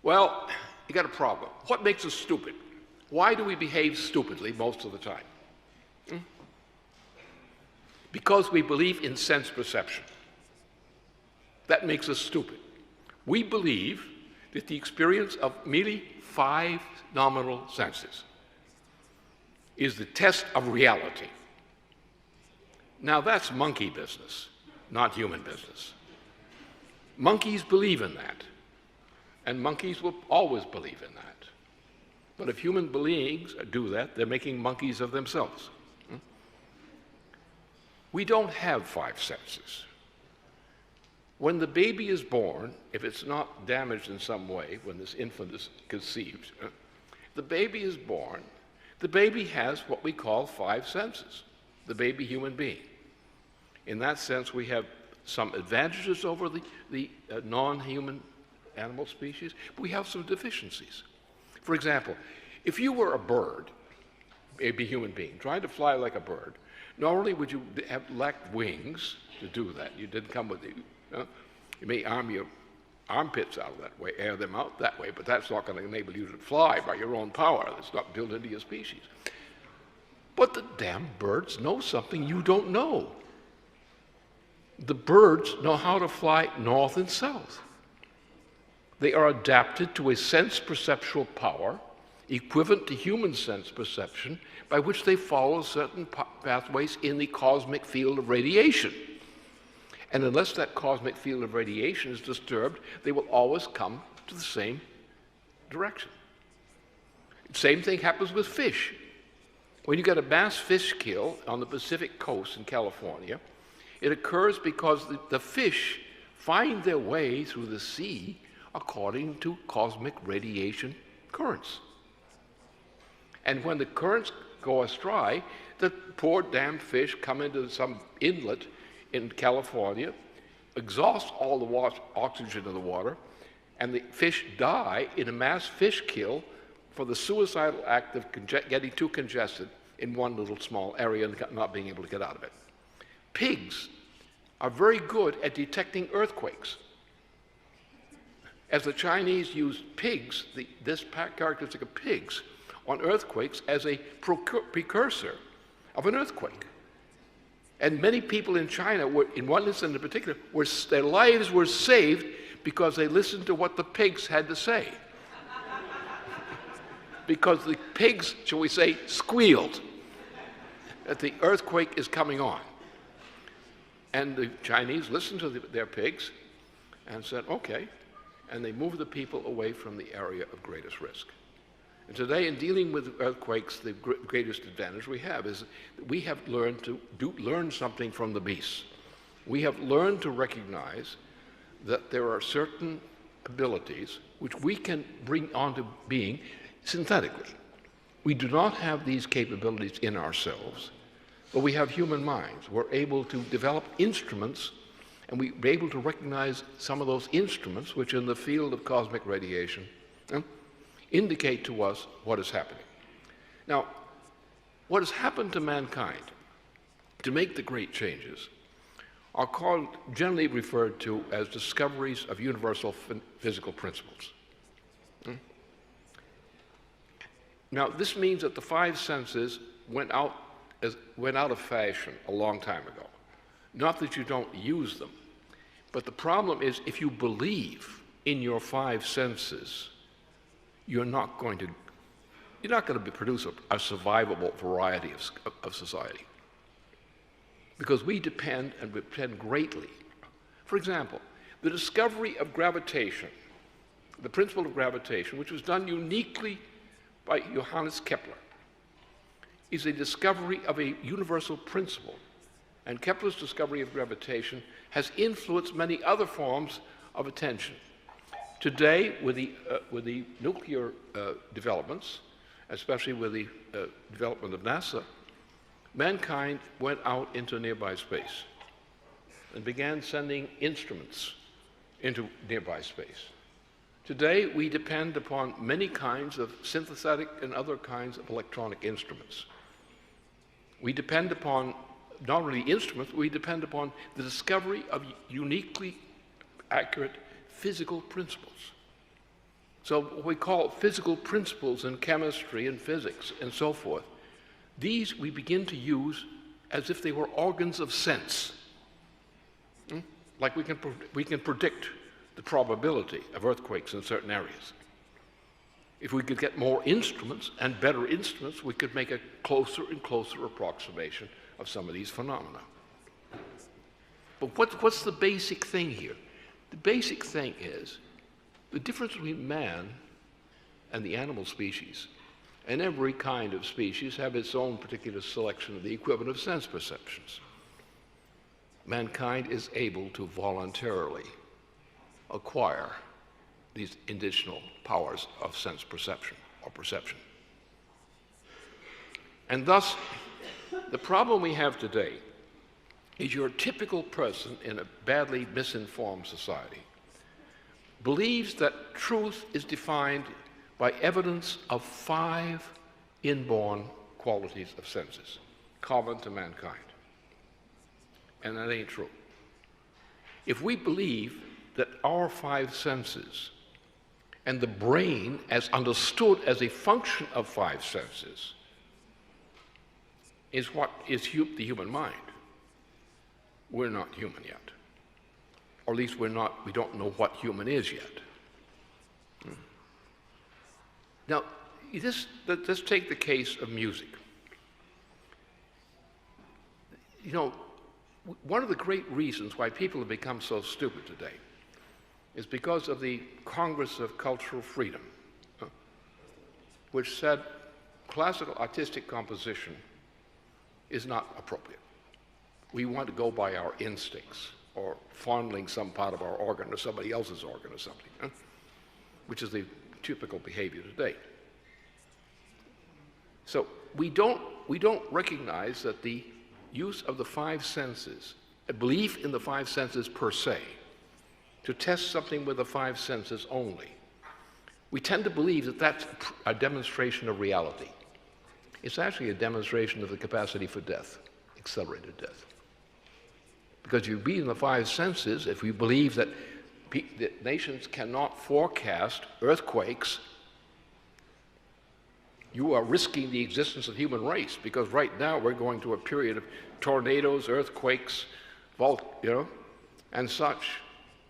Speaker 7: Well, you got a problem. What makes us stupid? Why do we behave stupidly most of the time? Because we believe in sense perception. That makes us stupid. We believe that the experience of merely 5 nominal senses is the test of reality. Now that's monkey business, not human business. Monkeys believe in that, and monkeys will always believe in that. But if human beings do that, they're making monkeys of themselves. We don't have 5 senses. When the baby is born, if it's not damaged in some way, when this infant is conceived, the baby is born, the baby has what we call 5 senses, the baby human being. In that sense, we have some advantages over the non-human animal species, but we have some deficiencies. For example, if you were a bird, a human being, trying to fly like a bird, not only would you have lacked wings to do that, you didn't come with you may arm your armpits out that way, air them out that way, but that's not going to enable you to fly by your own power. That's not built into your species. But the damn birds know something you don't know. The birds know how to fly north and south. They are adapted to a sense perceptual power equivalent to human sense perception by which they follow certain pathways in the cosmic field of radiation. And unless that cosmic field of radiation is disturbed, they will always come to the same direction. Same thing happens with fish. When you get a mass fish kill on the Pacific coast in California, it occurs because the fish find their way through the sea according to cosmic radiation currents. And when the currents go astray, the poor damn fish come into some inlet in California, exhaust all the oxygen of the water, and the fish die in a mass fish kill for the suicidal act of getting too congested in one little small area and not being able to get out of it. Pigs are very good at detecting earthquakes. As the Chinese used pigs, this characteristic of pigs, on earthquakes as a precursor of an earthquake. And many people in China, in one instance in particular, their lives were saved because they listened to what the pigs had to say. Because the pigs, shall we say, squealed that the earthquake is coming on. And the Chinese listened to their pigs and said, okay, and they moved the people away from the area of greatest risk. And today, in dealing with earthquakes, the greatest advantage we have is that we have learned to learn something from the beasts. We have learned to recognize that there are certain abilities which we can bring onto being synthetically. We do not have these capabilities in ourselves, but we have human minds. We're able to develop instruments, and we're able to recognize some of those instruments which in the field of cosmic radiation indicate to us what is happening. Now, what has happened to mankind to make the great changes are generally referred to as discoveries of universal physical principles. Now, this means that the 5 senses went out of fashion a long time ago. Not that you don't use them, but the problem is if you believe in your 5 senses, you're not going to produce a survivable variety of society. Because we depend greatly. For example, the discovery of gravitation, the principle of gravitation, which was done uniquely by Johannes Kepler, is a discovery of a universal principle. And Kepler's discovery of gravitation has influenced many other forms of attention. Today, with the nuclear developments, especially with the development of NASA, mankind went out into nearby space and began sending instruments into nearby space. Today, we depend upon many kinds of synthetic and other kinds of electronic instruments. We depend upon not only instruments, we depend upon the discovery of uniquely accurate physical principles. So what we call physical principles in chemistry and physics and so forth, these we begin to use as if they were organs of sense. Like we can predict the probability of earthquakes in certain areas. If we could get more instruments and better instruments, we could make a closer and closer approximation of some of these phenomena. But what's the basic thing here? The basic thing is the difference between man and the animal species. And every kind of species have its own particular selection of the equivalent of sense perceptions. Mankind is able to voluntarily acquire these additional powers of sense perception or perception. And thus, the problem we have today is your typical person in a badly misinformed society believes that truth is defined by evidence of 5 inborn qualities of senses common to mankind. And that ain't true. If we believe that our 5 senses and the brain as understood as a function of 5 senses is what is the human mind, we're not human yet. Or at least we don't know what human is yet. Now, let's take the case of music. You know, one of the great reasons why people have become so stupid today is because of the Congress of Cultural Freedom, which said classical artistic composition is not appropriate. We want to go by our instincts or fondling some part of our organ or somebody else's organ or something, which is the typical behavior today. So we don't recognize that the use of the 5 senses, a belief in the 5 senses per se, to test something with the 5 senses only, we tend to believe that that's a demonstration of reality. It's actually a demonstration of the capacity for death, accelerated death. Because you read in the 5 senses, if we believe that nations cannot forecast earthquakes, you are risking the existence of the human race, because right now we're going through a period of tornadoes, earthquakes, and such.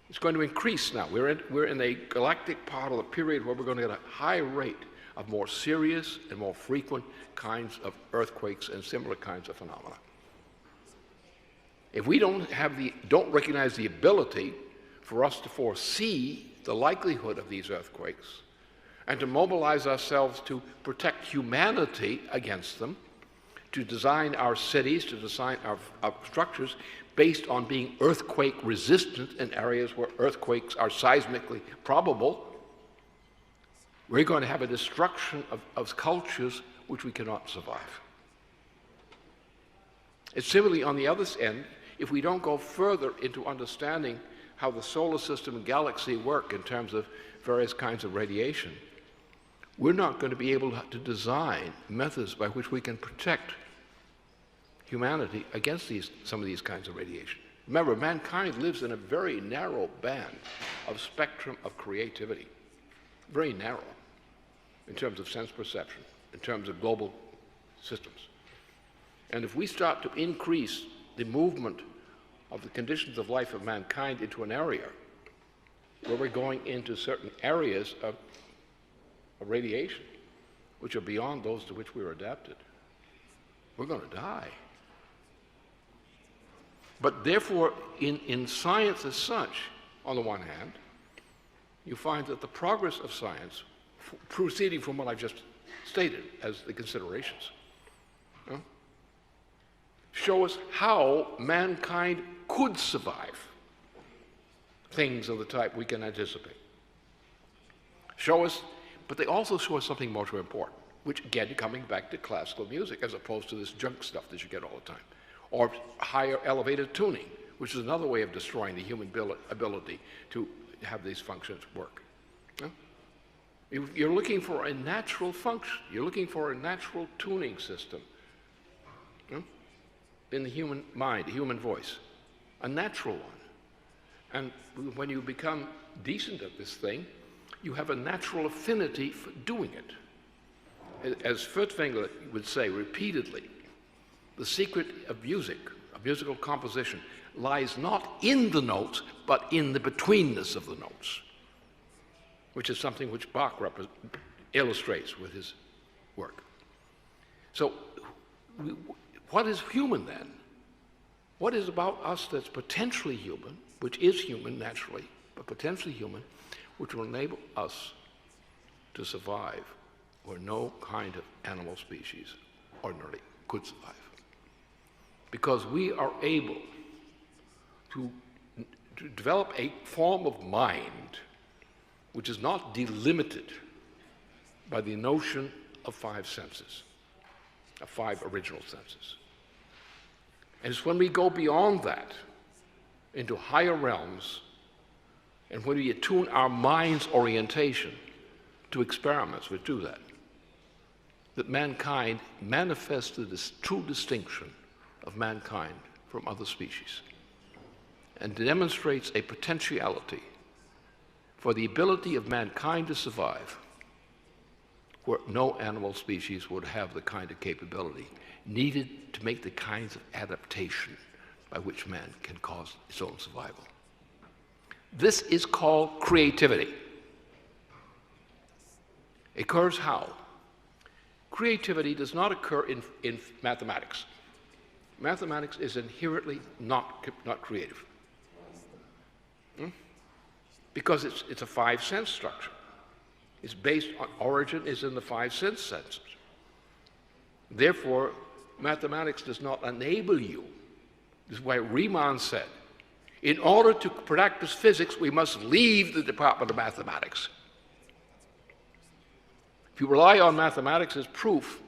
Speaker 7: It's going to increase now. We're in a galactic part of the period where we're going to get a high rate of more serious and more frequent kinds of earthquakes and similar kinds of phenomena. If we don't recognize the ability for us to foresee the likelihood of these earthquakes and to mobilize ourselves to protect humanity against them, to design our cities, to design our structures based on being earthquake resistant in areas where earthquakes are seismically probable, we're going to have a destruction of cultures which we cannot survive. It's similarly on the other end, if we don't go further into understanding how the solar system and galaxy work in terms of various kinds of radiation, we're not going to be able to design methods by which we can protect humanity against some of these kinds of radiation. Remember, mankind lives in a very narrow band of spectrum of creativity, very narrow in terms of sense perception, in terms of global systems. And if we start to increase the movement of the conditions of life of mankind into an area where we're going into certain areas of radiation which are beyond those to which we were adapted, we're going to die. But therefore, in science as such, on the one hand, you find that the progress of science, proceeding from what I've just stated as the considerations, Huh? Show us how mankind could survive things of the type we can anticipate. Show us, but they also show us something much more important, which again, coming back to classical music as opposed to this junk stuff that you get all the time, or higher elevated tuning, which is another way of destroying the human ability to have these functions work. Huh? You're looking for a natural function. You're looking for a natural tuning system, huh, in the human mind, the human voice, a natural one. And when you become decent at this thing, you have a natural affinity for doing it. As Furtwängler would say repeatedly, the secret of music, of musical composition, lies not in the notes, but in the betweenness of the notes, which is something which Bach illustrates with his work. So, what is human then? What is about us that's potentially human, which is human naturally, but potentially human, which will enable us to survive where no kind of animal species ordinarily could survive? Because we are able to develop a form of mind which is not delimited by the notion of 5 senses, of 5 original senses. And it's when we go beyond that into higher realms, and when we attune our mind's orientation to experiments which do that, that mankind manifests the true distinction of mankind from other species, and demonstrates a potentiality for the ability of mankind to survive where no animal species would have the kind of capability needed to make the kinds of adaptation by which man can cause its own survival. This is called creativity. It occurs how? Creativity does not occur in mathematics. Mathematics is inherently not creative. Because it's a 5-sense structure. It's based on origin is in the 5 senses. Therefore, mathematics does not enable you. This is why Riemann said, in order to practice physics, we must leave the department of mathematics. If you rely on mathematics as proof,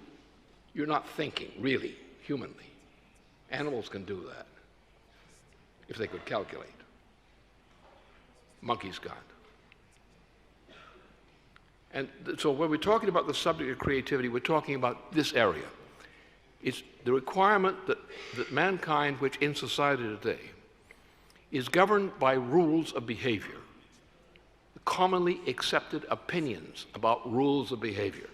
Speaker 7: you're not thinking, really, humanly. Animals can do that, if they could calculate. Monkeys can't. And so when we're talking about the subject of creativity, we're talking about this area. It's the requirement that mankind, which in society today, is governed by rules of behavior, commonly accepted opinions about rules of behavior,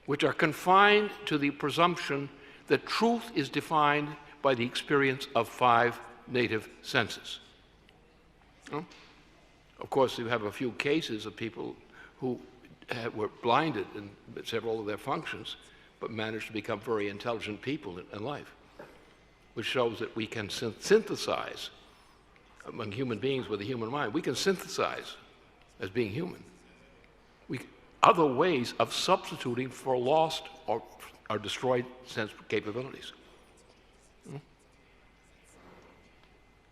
Speaker 7: which are confined to the presumption that truth is defined by the experience of 5 native senses. Of course, you have a few cases of people who were blinded in several of their functions, but managed to become very intelligent people in life, which shows that we can synthesize among human beings with a human mind. We can synthesize as being human. Other ways of substituting for lost or destroyed sense capabilities.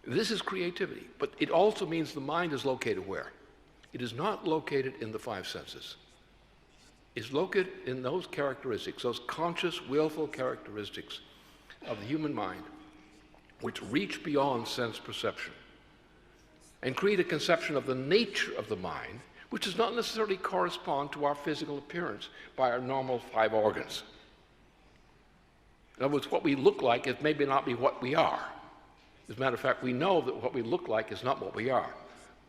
Speaker 7: This is creativity, but it also means the mind is located where? It is not located in the 5 senses. It's located in those characteristics, those conscious, willful characteristics of the human mind, which reach beyond sense perception and create a conception of the nature of the mind, which does not necessarily correspond to our physical appearance by our normal 5 organs. In other words, what we look like is maybe not be what we are. As a matter of fact, we know that what we look like is not what we are.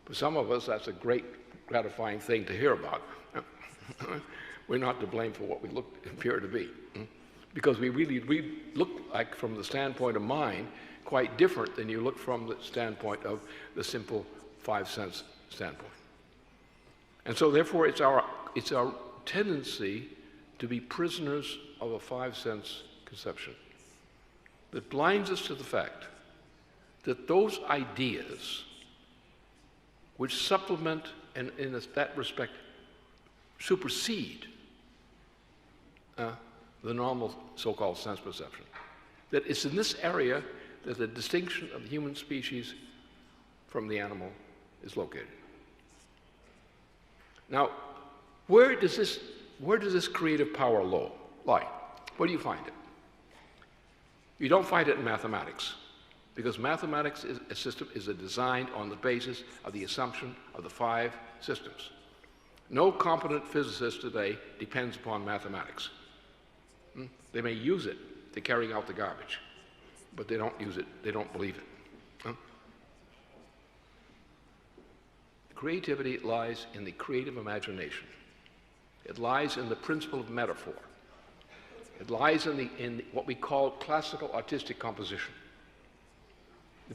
Speaker 7: For some of us, that's a great, gratifying thing to hear about. We're not to blame for what we appear to be. Because we look like, from the standpoint of mind, quite different than you look from the standpoint of the simple 5-sense standpoint. And so therefore, it's our tendency to be prisoners of a 5-sense conception that blinds us to the fact that those ideas which supplement and in that respect supersede the normal so-called sense perception. That it's in this area that the distinction of the human species from the animal is located. Now, where does this creative power lie? Where do you find it? You don't find it in mathematics, because mathematics is designed on the basis of the assumption of the 5 systems. No competent physicist today depends upon mathematics. They may use it to carry out the garbage, but they don't use it, they don't believe it. Creativity lies in the creative imagination. It lies in the principle of metaphor. It lies in what we call classical artistic composition,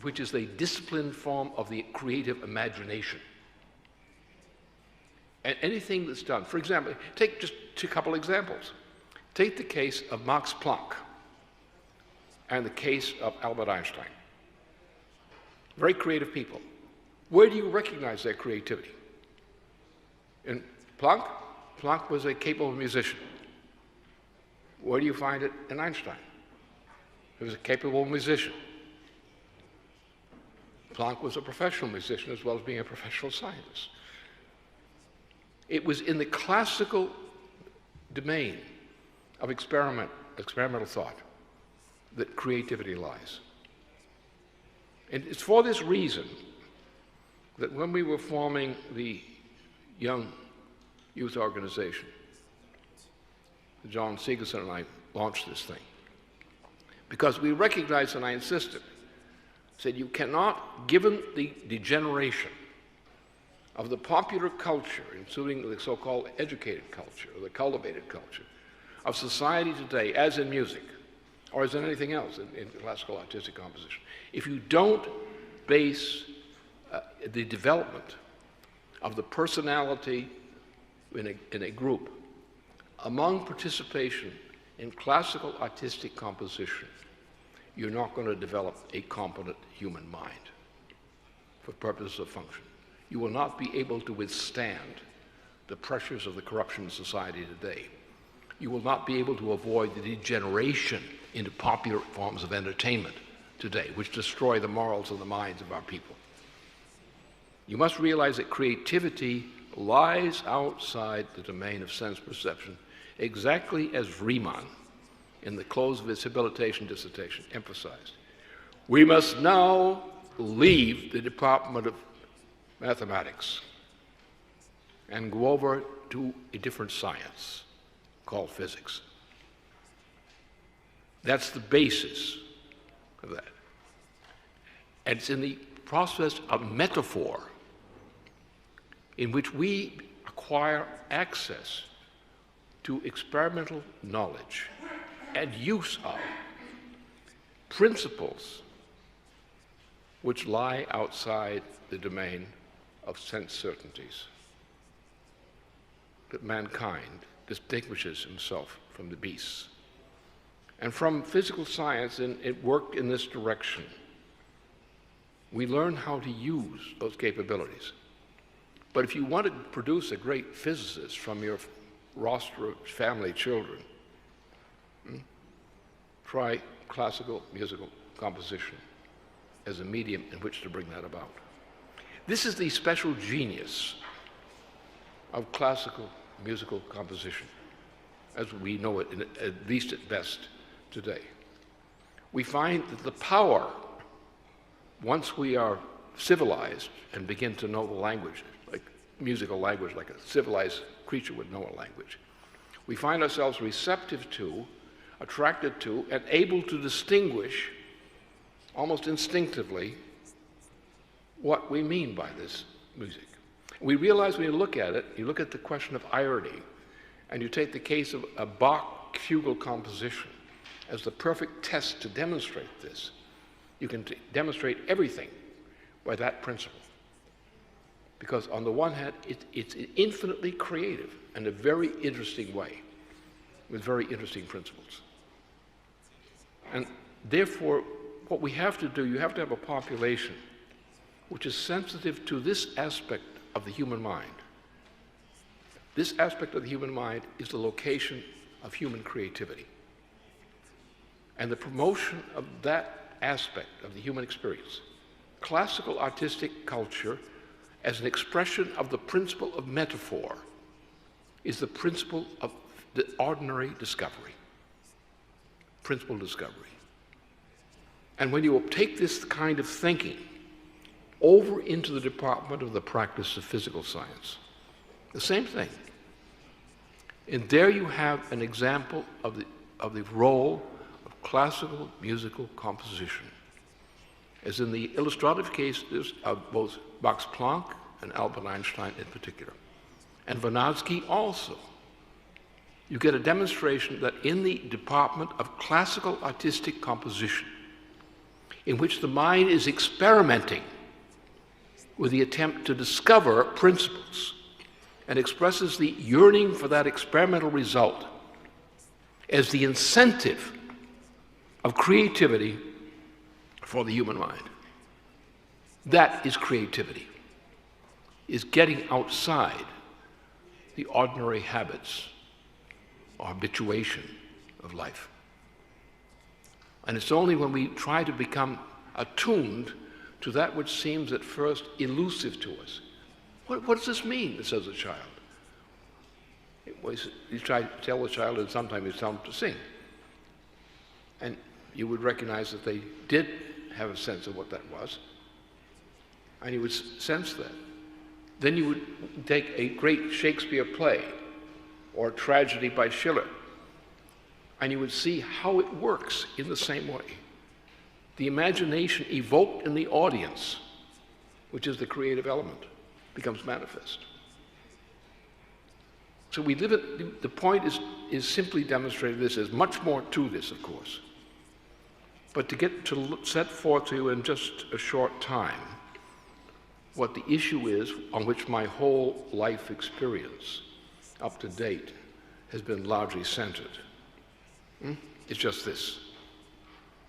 Speaker 7: which is the disciplined form of the creative imagination. And anything that's done, for example, take just a couple examples. Take the case of Max Planck and the case of Albert Einstein. Very creative people. Where do you recognize their creativity? In Planck was a capable musician. Where do you find it in Einstein? He was a capable musician. Planck was a professional musician as well as being a professional scientist. It was in the classical domain of experimental thought that creativity lies. And it's for this reason that when we were forming the Young Youth Organization, John Siegelson and I launched this thing, because we recognized, and I insisted, said you cannot, given the degeneration of the popular culture, including the so-called educated culture, or the cultivated culture, of society today, as in music, or as in anything else in classical artistic composition, if you don't base the development of the personality in a group among participation in classical artistic composition, you're not going to develop a competent human mind for purposes of function. You will not be able to withstand the pressures of the corruption in society today. You will not be able to avoid the degeneration into popular forms of entertainment today, which destroy the morals and the minds of our people. You must realize that creativity lies outside the domain of sense perception, exactly as Riemann, in the close of his habilitation dissertation, emphasized. We must now leave the department of mathematics and go over to a different science called physics. That's the basis of that. And it's in the process of metaphor in which we acquire access to experimental knowledge and use of principles which lie outside the domain of sense certainties, that mankind distinguishes himself from the beasts. And from physical science, and it worked in this direction, we learn how to use those capabilities. But if you want to produce a great physicist from your roster of family children, try classical musical composition as a medium in which to bring that about. This is the special genius of classical musical composition, as we know it, at least at best today. We find that the power, once we are civilized and begin to know the language, like musical language, like a civilized creature would know a language, we find ourselves receptive to, attracted to, and able to distinguish almost instinctively what we mean by this music. We realize when you look at it, you look at the question of irony, and you take the case of a Bach fugal composition as the perfect test to demonstrate this. You can demonstrate everything by that principle. Because on the one hand, it's infinitely creative in a very interesting way, with very interesting principles. And therefore, what we have to do, you have to have a population which is sensitive to this aspect of the human mind. This aspect of the human mind is the location of human creativity. and the promotion of that aspect of the human experience. Classical artistic culture, as an expression of the principle of metaphor, is the principle of the ordinary discovery. Principle of discovery. And when you take this kind of thinking over into the department of the practice of physical science, the same thing. And there you have an example of the role of classical musical composition, as in the illustrative cases of both Max Planck and Albert Einstein in particular, and Vernadsky also. You get a demonstration that in the department of classical artistic composition, in which the mind is experimenting with the attempt to discover principles and expresses the yearning for that experimental result as the incentive of creativity for the human mind. That is creativity, is getting outside the ordinary habits or habituation of life. And it's only when we try to become attuned to that which seems at first elusive to us. What does this mean, says a child? You try to tell the child, and sometimes you tell them to sing. And you would recognize that they did have a sense of what that was, and you would sense that. Then you would take a great Shakespeare play or a tragedy by Schiller, and you would see how it works in the same way. The imagination evoked in the audience, which is the creative element, becomes manifest. So we live at, the point is simply demonstrating this. There's much more to this, of course. But to get to set forth to you in just a short time what the issue is on which my whole life experience up to date has been largely centered. It's just this.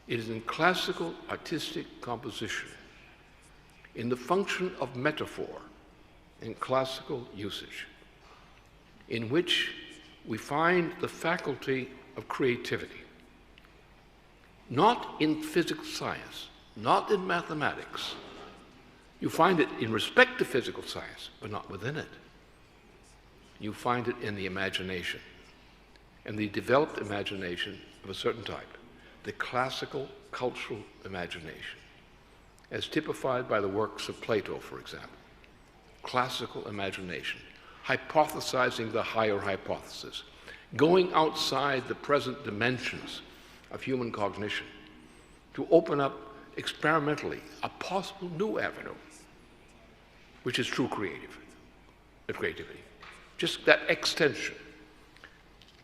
Speaker 7: It is in classical artistic composition, in the function of metaphor, in classical usage, in which we find the faculty of creativity, not in physical science, not in mathematics. You find it in respect to physical science, but not within it. You find it in the imagination, and the developed imagination of a certain type, the classical cultural imagination, as typified by the works of Plato, for example. Classical imagination, hypothesizing the higher hypothesis, going outside the present dimensions of human cognition to open up experimentally a possible new avenue, which is true creativity. Just that extension.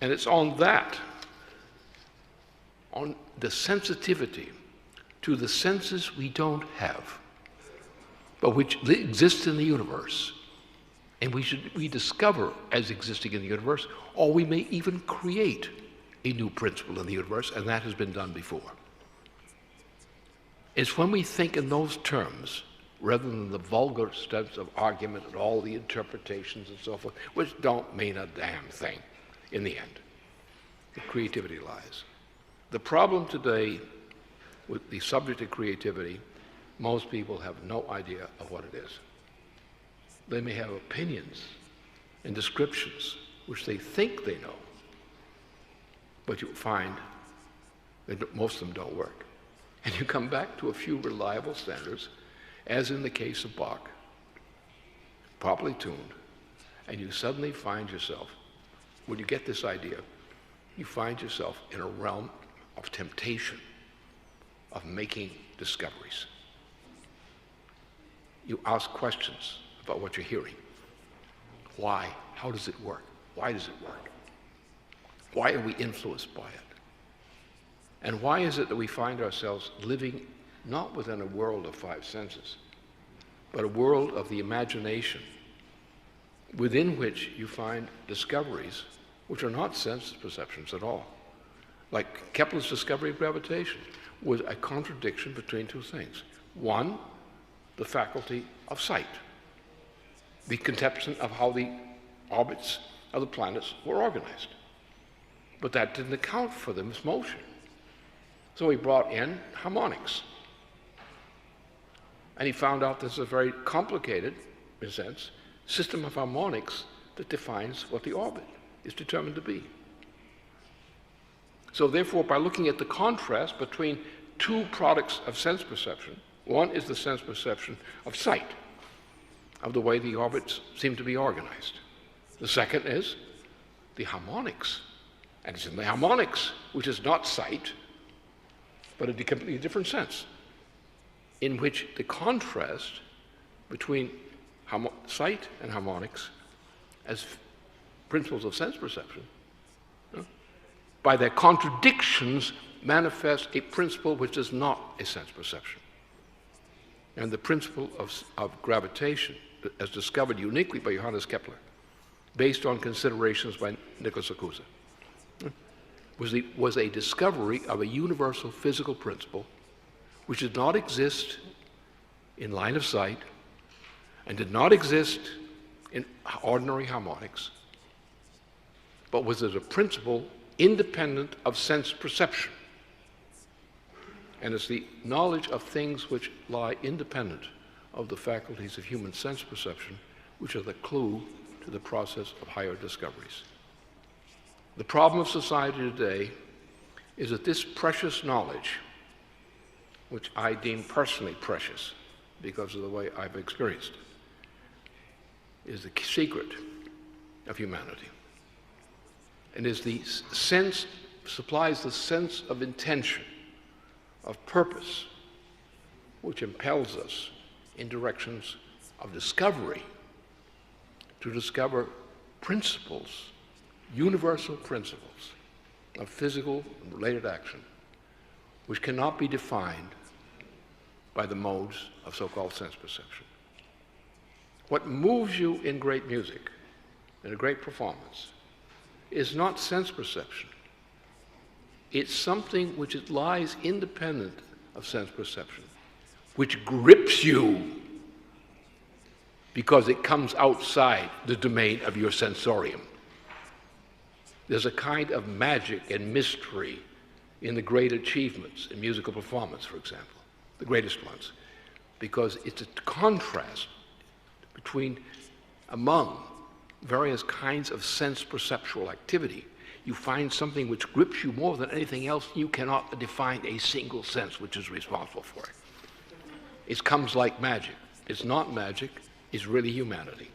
Speaker 7: And it's on that, on the sensitivity to the senses we don't have, but which exist in the universe, and we discover as existing in the universe, or we may even create a new principle in the universe, and that has been done before. It's when we think in those terms, rather than the vulgar sense of argument and all the interpretations and so forth, which don't mean a damn thing in the end. The creativity lies. The problem today with the subject of creativity, most people have no idea of what it is. They may have opinions and descriptions which they think they know, but you find that most of them don't work. And you come back to a few reliable standards, as in the case of Bach, properly tuned, and you suddenly find yourself, when you get this idea, you find yourself in a realm of temptation, of making discoveries. You ask questions about what you're hearing. Why? How does it work? Why does it work? Why are we influenced by it? And why is it that we find ourselves living not within a world of five senses, but a world of the imagination, within which you find discoveries which are not sense perceptions at all? Like Kepler's discovery of gravitation was a contradiction between two things. One, the faculty of sight, the conception of how the orbits of the planets were organized. But that didn't account for them as motion. So he brought in harmonics. And he found out there's a very complicated, in a sense, system of harmonics that defines what the orbit is determined to be. So therefore, by looking at the contrast between two products of sense perception, one is the sense perception of sight, of the way the orbits seem to be organized. The second is the harmonics. And it's in the harmonics, which is not sight, but a completely different sense, in which the contrast between sight and harmonics as principles of sense perception, by their contradictions, manifest a principle which is not a sense perception. And the principle of gravitation, as discovered uniquely by Johannes Kepler, based on considerations by Nicholas Acusa, was a discovery of a universal physical principle which did not exist in line of sight and did not exist in ordinary harmonics, but was as a principle independent of sense perception. And it's the knowledge of things which lie independent of the faculties of human sense perception which are the clue to the process of higher discoveries. The problem of society today is that this precious knowledge, which I deem personally precious because of the way I've experienced it, is the secret of humanity. And is the sense, supplies the sense of intention, of purpose, which impels us in directions of discovery, to discover principles, universal principles of physical and related action, which cannot be defined by the modes of so-called sense perception. What moves you in great music, in a great performance, is not sense perception. It's something which lies independent of sense perception, which grips you because it comes outside the domain of your sensorium. There's a kind of magic and mystery in the great achievements in musical performance, for example, the greatest ones, because it's a contrast between, among various kinds of sense perceptual activity, you find something which grips you more than anything else. You cannot define a single sense which is responsible for it. It comes like magic. It's not magic, it's really humanity.